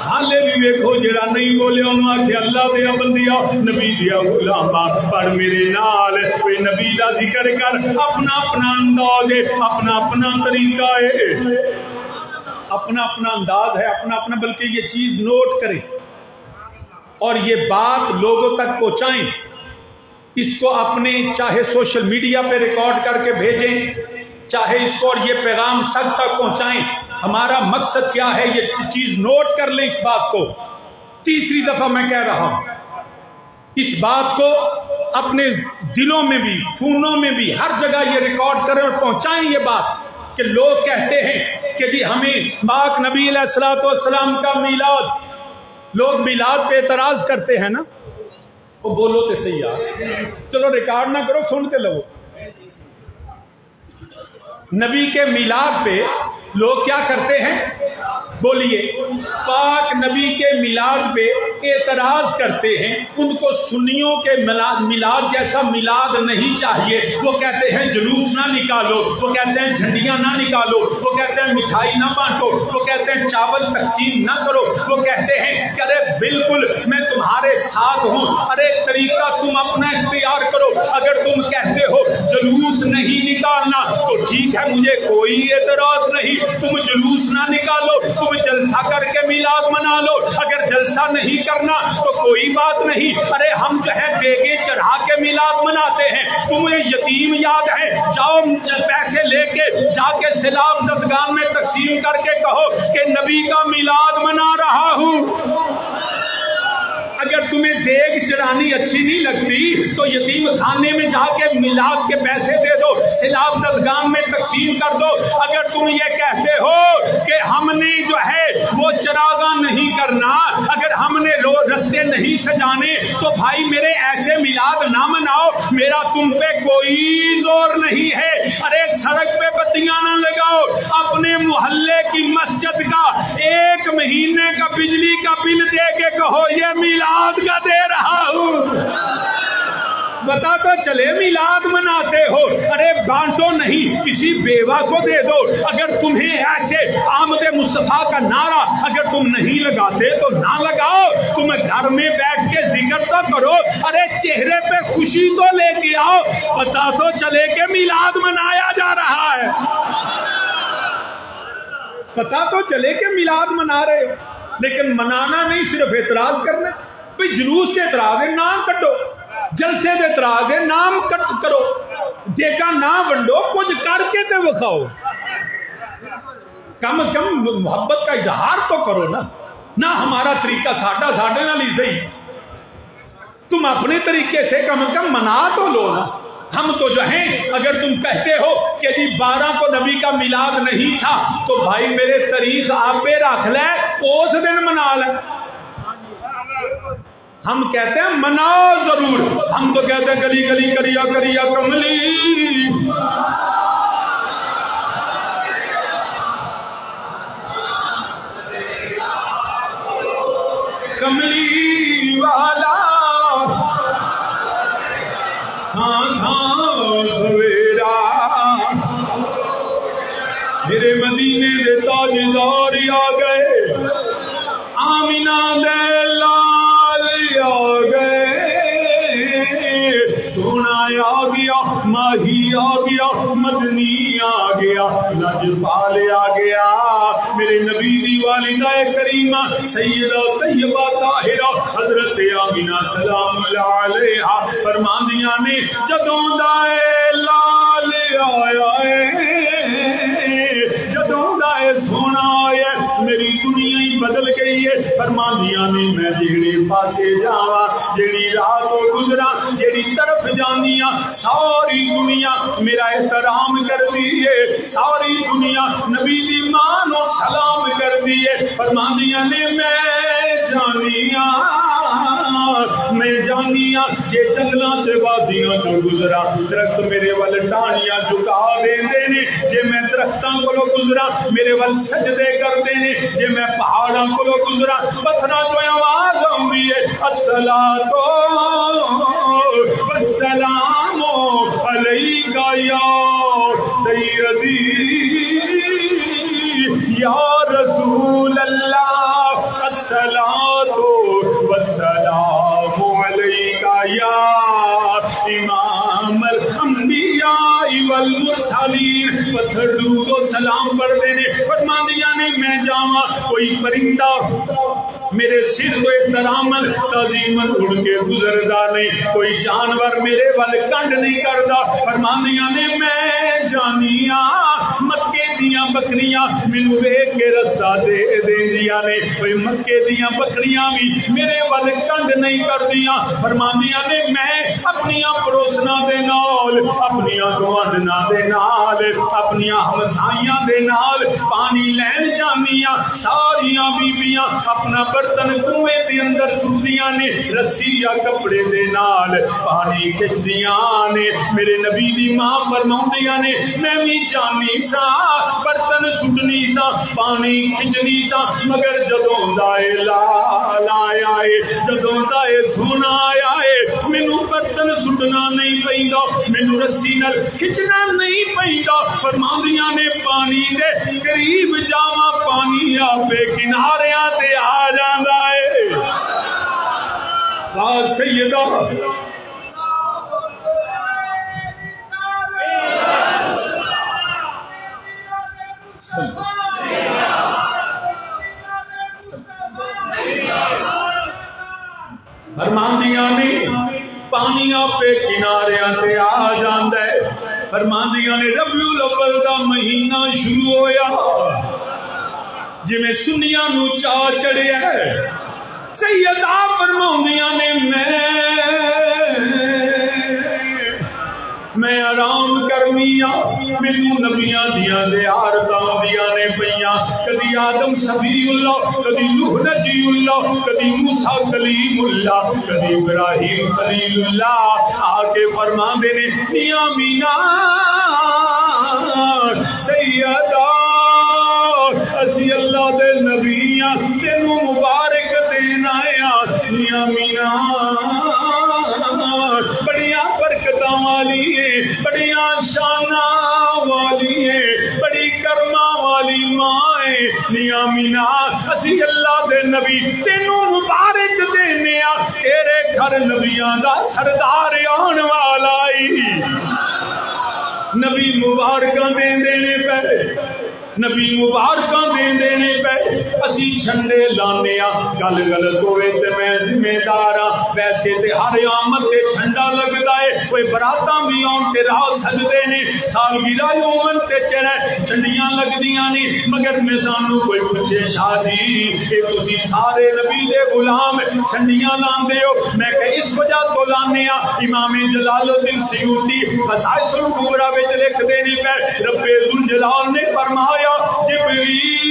حالے بھی ویکھو جڑا نہیں بولے انہوں آکھے اللہ دیا بندیا نبی دیا غلاما، پر میرے نال کوئی نبی دا ذکر کر، اپنا اپنا انداز ہے، اپنا اپنا طریقہ ہے، اپنا اپنا انداز ہے، اپنا اپنا، بلکہ یہ چیز نوٹ کریں اور یہ بات لوگوں تک پہنچائیں، اس کو اپنے چاہے سوشل میڈیا پہ ریکارڈ کر کے بھیجیں، چاہے اس کو اور یہ پیغام سب تک پہنچائیں۔ ہمارا مقصد کیا ہے یہ چیز نوٹ کر لیں اس بات کو۔ تیسری دفعہ میں کہہ رہا ہوں اس بات کو اپنے دلوں میں بھی، فونوں میں بھی، ہر جگہ یہ ریکارڈ کریں اور پہنچائیں یہ بات کہ لوگ کہتے ہیں کہ جی ہمیں پاک نبی علیہ الصلوۃ والسلام کا میلاد، لوگ میلاد پہ اعتراض کرتے ہیں نا، وہ بولو تو صحیح یار، چلو ریکارڈ نہ کرو سنتے لگو۔ نبی کے میلاد پہ لوگ کیا کرتے ہیں؟ بولیے، پاک نبی کے میلاد پہ اعتراض کرتے ہیں، ان کو سنیوں کے میلاد جیسا میلاد نہیں چاہیے۔ وہ کہتے ہیں جلوس نہ نکالو، وہ کہتے ہیں جھنڈیاں نہ نکالو، وہ کہتے ہیں مٹھائی نہ بانٹو، وہ کہتے ہیں چاول تقسیم نہ کرو، وہ کہتے ہیں کہ ارے بالکل میں تمہارے ساتھ ہوں، ارے طریقہ تم اپنا اختیار کرو، اگر تم کہتے ہو جلوس نہیں نکالنا تو ٹھیک ہے، مجھے کوئی اعتراض نہیں، تم جلوس نہ نکالو، تم جلسہ کر کے میلاد منا لو، اگر جلسہ نہیں کرنا تو کوئی بات نہیں، ارے ہم جو ہے دیگیں چڑھا کے میلاد مناتے ہیں، تمہیں یتیم یاد ہے، جاؤ پیسے لے کے جا کے سیلاب زدگان میں تقسیم کر کے کہو کہ نبی کا میلاد منا رہا ہوں۔ اگر تمہیں دیگ چڑھانی اچھی نہیں لگتی تو یتیم خانے میں جا کے میلاد کے پیسے دے دو، سیلاب زدگان میں تقسیم کر دو۔ اگر تم یہ کہتے ہو کہ ہم نے جو ہے وہ چراغاں نہیں کرنا، اگر ہم نے رستے نہیں سجانے تو بھائی میرے ایسے میلاد نہ مناؤ، میرا تم پہ کوئی زور نہیں ہے۔ ارے سڑک پہ بتیاں نہ لگاؤ، اپنے محلے کی مسجد کا 1 مہینے کا بجلی کا بل دے کے کہو یہ میلاد کا دے رہا ہوں، بتا تو چلے میلاد مناتے ہو۔ ارے بانٹو نہیں، کسی بیوہ کو دے دو۔ اگر تمہیں ایسے آمد مصطفیٰ کا نعرہ اگر تم نہیں لگاتے تو نہ لگاؤ، تم گھر میں بیٹھ کے ذکر تو کرو، ارے چہرے پہ خوشی تو لے کے آؤ، پتا تو چلے کہ میلاد منایا جا رہا ہے، پتا تو چلے کہ میلاد منا رہے ہو۔ لیکن منانا نہیں، صرف اعتراض کرنا۔ بھئی جلوس کے اعتراض ہے، نام کٹو، جلسے دے اعتراض ہے، نام کٹ کرو، دیکھا نہ ونڈو، کچھ کر کے تے وکھاؤ، کم از کم محبت کا اظہار تو کرو نا۔ نہ ہمارا طریقہ ساڈے نال ہی صحیح، تم اپنے طریقے سے کم از کم منا تو لو نا۔ ہم تو جو ہیں اگر تم کہتے ہو کہ جی 12 کو نبی کا میلاد نہیں تھا تو بھائی میرے تاریخ آپ پہ رکھ لے، اس دن منا لے۔ ہم کہتے ہیں مناؤ ضرور، ہم تو کہتے ہیں گلی گلی کریا کریا کملی، کملی والا تھاں تھاں سویرا، میرے مدینے دے تاجدار آ گئے، آمینہ دے لال آ گئے، سونا آ گیا، ماہی آ گیا، مدنی آ گیا، لجپال آ گیا، میرے نبی دی والدہ کریمہ سیدہ طیبہ طاہرہ حضرت آمینہ سلام اللہ علیہا فرماندیاں نے جدوں دائے لال آیا ہے، جدوں دائے سونا آیا، میری دنیا ہی بدل گئی ہے۔ فرماندیاں نے میں جیڑے پاسے جاواں، جیڑی راہ تو گزراں، جیڑی طرف جانیاں، ساری دنیا میرا احترام کر دیئے، ساری دنیا نبی دی ماں نو سلام کر دیئے۔ فرماندیاں نے میں جانیاں میں جانیا جے جنگلاں تے وادیاں چوں گزرا درخت میرے ول ٹہنیاں جھکا دیندے نے جے میں درختاں کولوں گزرا میرے ول سجدے کردے نے جے میں پہاڑاں کولوں گزرا پتھراں چوں آواز آندی ہے الصلاۃ والسلام علیک یا سیدی یا رسول اللہ الصلاۃ والسلام علیک یا امام الانبیاء والمرسلین پتھر درود و سلام پڑھتے نے فرماندیاں نے میں جاواں کوئی پرندہ میرے سر کو احتراماً تعظیماً اڑ کے گزردا نہیں کوئی جانور میرے ول کنڈ نہیں کردا فرماندیاں نے میں جانیاں مکے دیاں بکریاں مینوں ویکھ کے رستہ دے دیندیاں نے کوئی مکے دیاں بکریاں بھی میرے ول کنڈ نہیں کردیاں فرماندیاں نے میں اپنیاں پڑوسناں دے نال اپنیاں گوانڈناں دے نال اپنیاں ہمسائیاں دے نال پانی لین جانیاں ساریاں بیبیاں اپنا برتن کنویں دے اندر سٹدیاں نے رسی یا کپڑے دے نال پانی کھچدیاں نے میرے نبی دی ماں فرماندیاں نے میں بھی جانی سا برتن سٹنی سا پانی کھچنی سا مگر جدوں دائے لال آیا ہے جدوں دائے سونا آیا ہے مینوں برتن سٹنا نہیں پیندا مینوں رسی نال کھچنا نہیں پیندا فرماندیاں نے پانی دے قریب جاواں پانی آپے کناریاں تے آ جاندا ہے واہ سیدہ فرماندیاں نے پانی آپے کناریاں تے آ جاندا ہے فرماندیاں نے ربیع الاول دا مہینہ شروع ہویا جی میں سنیاں نو چاہ چڑھیا ہے سیدہ فرماندیاں نے میں آرام کرنیاں مینوں نبیاں دیاں زیارتاں دیاں نے پیاں کدی آدم صفی اللہ کدی نوح نجی اللہ کدی موسیٰ کلیم اللہ کدی ابراہیم خلیل اللہ آ کے فرماندے نے میاں مینا سیدہ اسی اللہ دے نبیاں تینوں مبارک دینا آیا میاں مینا بڑیاں برکتاں والی ہے بڑیاں شاناں والی ہے بڑی کرما والی ماں ہے میاں مینا اسی اللہ دے نبی تینوں مبارک دینے آ تیرے گھر نبیاں دا سردار آن والا نبی مبارکاں دین دینے پہ نبی مبارکاں دین دینے پہ اسی جھنڈے لانے گل غلط ہوئے تے میں ذمہ دار ویسے تے ہر آمد تے جھنڈا لگدا ہے کوئی براتاں بھی آن تے راہ سجدے نے سالگرہ یومن تے چڑھے جھنڈیاں لگدیاں نے مگر میں سانو کوئی پوچھے شادی کہ تسی سارے نبی دے غلام جھنڈیاں لاندے ہو میں کہ اس وجہ تو لانے امام جلال الدین سیوطی خصائص الکبریٰ وچ لکھ دینے پہ رب ذوالجلال نے فرمایا جبریل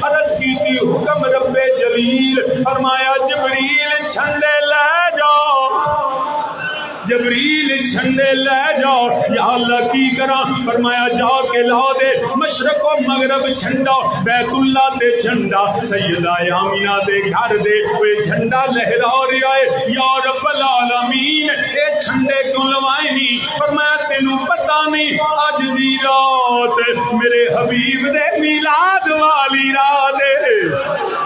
عرض کی تھی حکم رب جلیل فرمایا جبریل جھنڈے لے جاؤ جبریل جھنڈے لے جاؤ یا اللہ کی کرا فرمایا جا کے لا دے مشرق و مغرب جھنڈا بیت اللہ دے جھنڈا سیدہ آمینہ دے گھر دے وہ جھنڈا لہرا رہا ہے یا رب العالمین اے جھنڈے کیوں لوائے نہیں فرمایا تینوں پتہ نہیں آج دی رات میرے حبیب دے میلاد والی رات ہے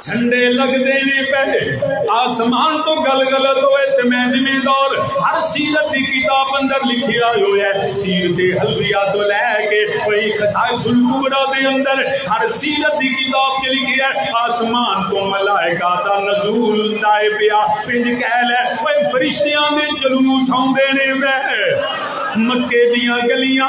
جھنڈے لگ دینے پہ آسمان تو گل غلط ہوئے تے میں ذمہ دار ہر سیرت کی کتاب اندر لکھیا ہویا ہے سیرت حلویہ تو لے کے وہی خصائص الکبریٰ دے اندر ہر سیرت کی کتاب کے لکھیا ہے آسمان تو ملائکہ دا نزول ہوندا ہے پیا پنج کہہ لے وہ فرشتیاں دے جلوس ہوندے نے پہ مکے دیاں گلیاں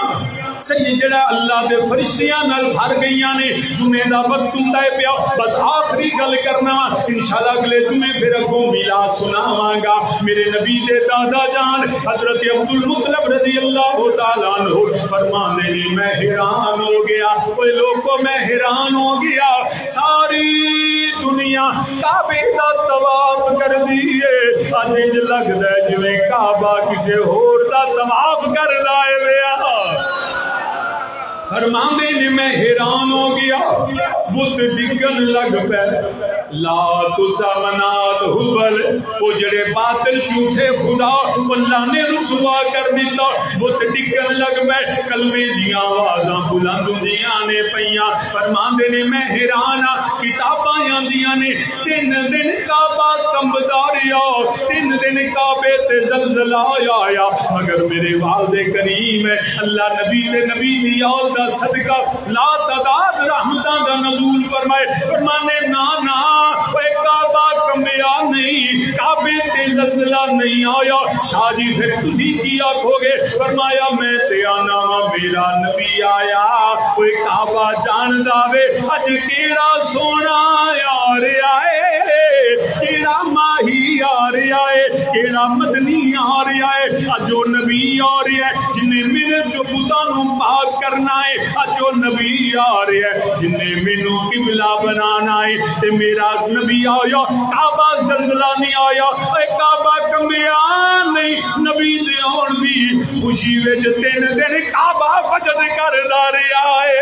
سید جڑا اللہ دے فرشتیاں نال بھر گئیاں نے جمعے دا وقت ہوندا ہے پیا بس آخری گل کرنا انشاءاللہ اگلے جمعے پھر اگوں میلاد سناواں گا میرے نبی دے دادا جان حضرت عبدالمطلب رضی اللہ تعالیٰ عنہ فرمانے نے میں حیران ہو گیا وہ لوگوں میں حیران ہو گیا ساری دنیا کعبے دا طواف کر دیے اج انج لگدا ہے جویں کعبہ کسے ہور دا طواف کردا ہے ویا فرماندے نے میں حیران ہو گیا بت ڈگن لگ پے لات منات حبل وہ جڑے باطل جھوٹے خدا اللہ نے رسوا کر دیتا بت ڈگن لگ پے کلمے دیاں آوازاں بلند ہوندیاں نے پیاں فرماندے نے میں حیران ہاں کتاباں آندیاں نے 3 دن کعبہ کمبدا رہیا 3 دن کعبے تے زلزلہ آیا مگر میرے والد کریم ہے اللہ نبی تے نبی دی یاد دا صدقہ لا تعداد رحمتاں دا نزول فرمائے فرمانے نا اے کعبہ کمبیا نہیں کعبے تے زلزلہ نہیں آیا شاہ جی پھر تسی کی آکھو گے فرمایا میں تے آنا میرا نبی آیا اے کعبہ جان داوے اج کیڑا سونا یار آئے کیڑا ماہی آ رہا ہے کیڑا مدنی آ رہا ہے اج وہ نبی آ رہا ہے جنہیں میرے جو بتانوں پاک کرنا ہے اج وہ نبی آ رہا ہے جنہیں مینوں قبلہ بنانا ہے تے میرا نبی آیا کعبہ زلزلہ نہیں آیا اے کعبہ کمبیا نہیں نبی دے آن بھی خوشی وچ 3 دن کعبہ وجد کردا رہیا ہے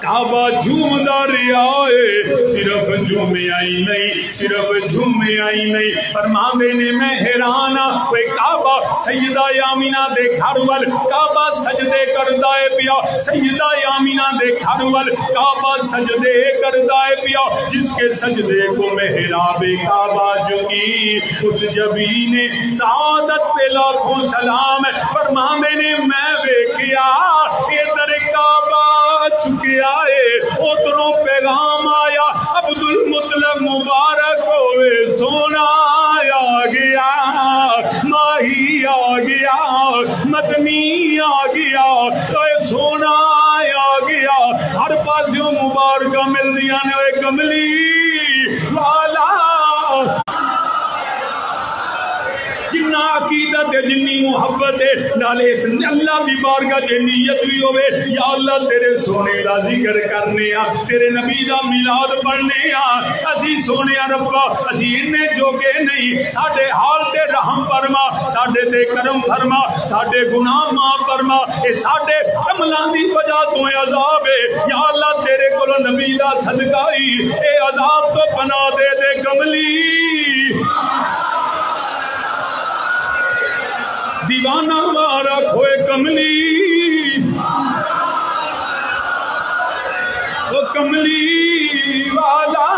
کعبہ جھومدا رہیا ہے صرف جھومے آئی نہیں صرف جھومے آئی نہیں فرماندے نے میں حیران ہاں اے کعبہ سیدہ آمینہ دے گھر ول کعبہ سجدے کردا ہے پیا سیدہ آمینہ دے گھر ول کعبہ سجدے کردا ہے پیا جس کے سجدے کو محراب کعبہ جھکی اس جبین سعادت پہ لاکھوں سلام فرماندے نے میں ویکھیا ادھر کعبہ چکیا ادھروں پیغام آیا عبد المطلب مبارک ہوئے سونا آ گیا ماہی آ گیا مدنی آ گیا سونا آ گیا ہر پاسوں مبارکہ مل دیا نے کملی والا جنہ عقیدت جنی محبت ہے نالے اس اللہ دی بارگاہ چ نیت بھی ہوئے یا اللہ تیرے سونے دا ذکر کرنے تیرے نبی دا میلاد پڑھنے اسی سونے ربا اسی انہیں جوگے نہیں ساڈے حال تے رحم فرما ساڈے تے کرم فرما ساڈے گناہ معاف فرما اے ساڈے عملاں دی وجہ تو عذاب ہے یا اللہ تیرے کولو نبی دا صدقہ ہی اے عذاب تو پناہ دے کملی دیوانہ ہمارا کھوئے کملی وہ کملی والا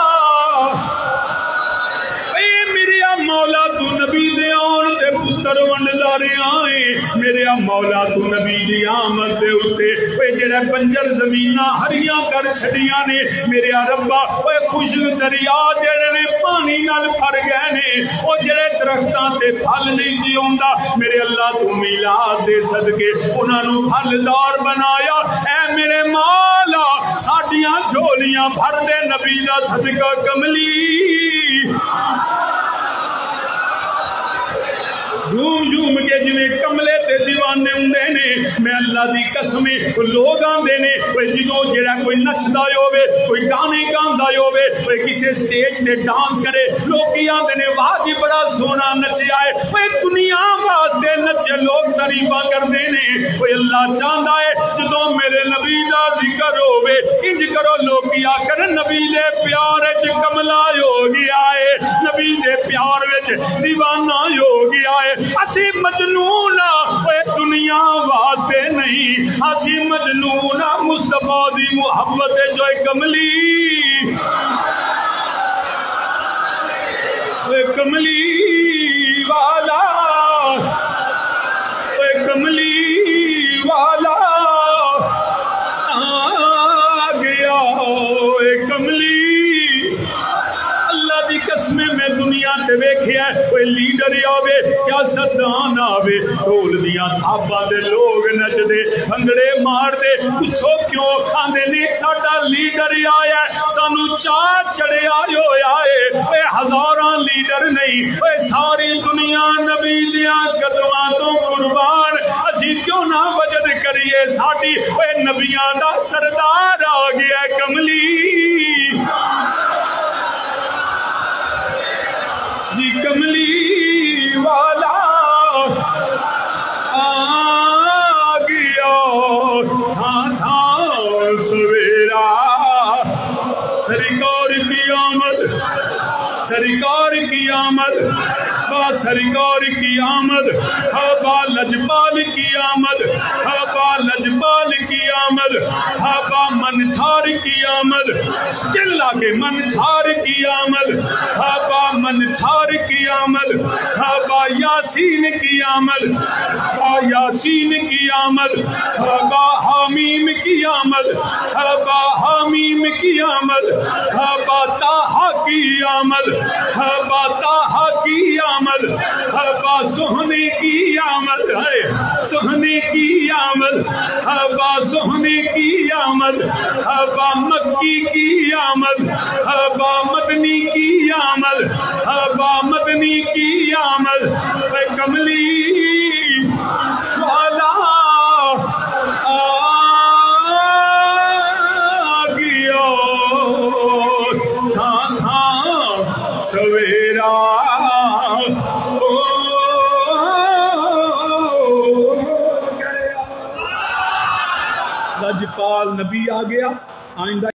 اے میرے مولا تو نبی دے آن تے پتر ونڈدا رہیا ہے میرے مولا تو نبی دی آمد دے اتے اے جڑے بنجر زمیناں ہریاں کر چھڑیاں نے میرے ربا اے خشک دریا جڑے نے پانی نال بھر گئے نے او جڑے درختاں تے پھل نہیں سی ہوندا میرے اللہ تو میلاد دے صدقے انہاں نو پھلدار بنایا اے میرے مولا ساڈیاں جھولیاں بھر دے نبی دا صدقہ کملی جھوم جھوم کے جنہیں کملے تے دیوانے ہوندے نے میں اللہ دی قسم لوگ آندے نے جدوں جڑا کوئی نچدا ہوے کوئی گانے گاندا ہوے کوئی کسی سٹیج تے ڈانس کرے لوگ آندے نے واہ جی بڑا سونا نچیا ہے اوے دنیا واسطے نچے لوگ تعریفاں کردے نے اوے اللہ چاہندا ہے جدوں میرے نبی دا ذکر ہوے انج کرو لوگ آکھن نبی دے پیار وچ کملا ہو گیا ہے نبی دے پیار وچ دیوانہ ہو گیا ہے اسی مجنون اے دنیا واسطے نہیں اسی مجنون مصطفیٰ دی محبت جو کملی اے کملی والا اے کملی والا آ گیا اے کملی قسم میں دنیا تے ویکھیا کوئی لیڈر آوے سیاستدان آوے ڈھول دیاں تھاپاں دے لوگ نچدے بھنگڑے مار دے پوچھو کیوں آندے نہیں ساڈا لیڈر آیا سانو چاہ چڑھیا ہویا ہے اے ہزاراں لیڈر نہیں اے ساری دنیا نبی دیاں قدماں تو قربان اسی کیوں نہ وجد کریے ساڈی اے نبیاں دا سردار آ گیا کملی کملی والا آ گیا تھا سویرا سرکار کی آمد سرکار کی آمد با سرکار کی آمد با لجپال کی آمد با لجپال کی آمد با منتھار کی آمد دل آگے منتھار کی آمد با منتھار کی آمد با یاسین کی آمد با یاسین کی آمد با حامیم کی آمد با حامیم کی آمد با طٰہٰ کی آمد با طٰہٰ کی آمد با سہنے کی آمد ہے سہنے کی آمد با سہنے کی آمد با مکی کی آمد با مدنی کی آمد با مدنی کی آمد اے کملی والا آ گیا تھا سویرا لجپال نبی آ گیا. آئندہ